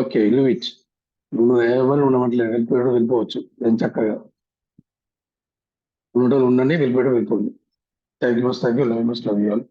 Okay, leave it. నువ్వు ఎవరు ఉండమంటలేదు, వెళ్ళిపోయాడు వెళ్ళిపోవచ్చు. నేను చక్కగా ఉండటం ఉండండి, వెళ్ళిపోయాడు వెళ్ళిపోండి. Thank you much, love you all.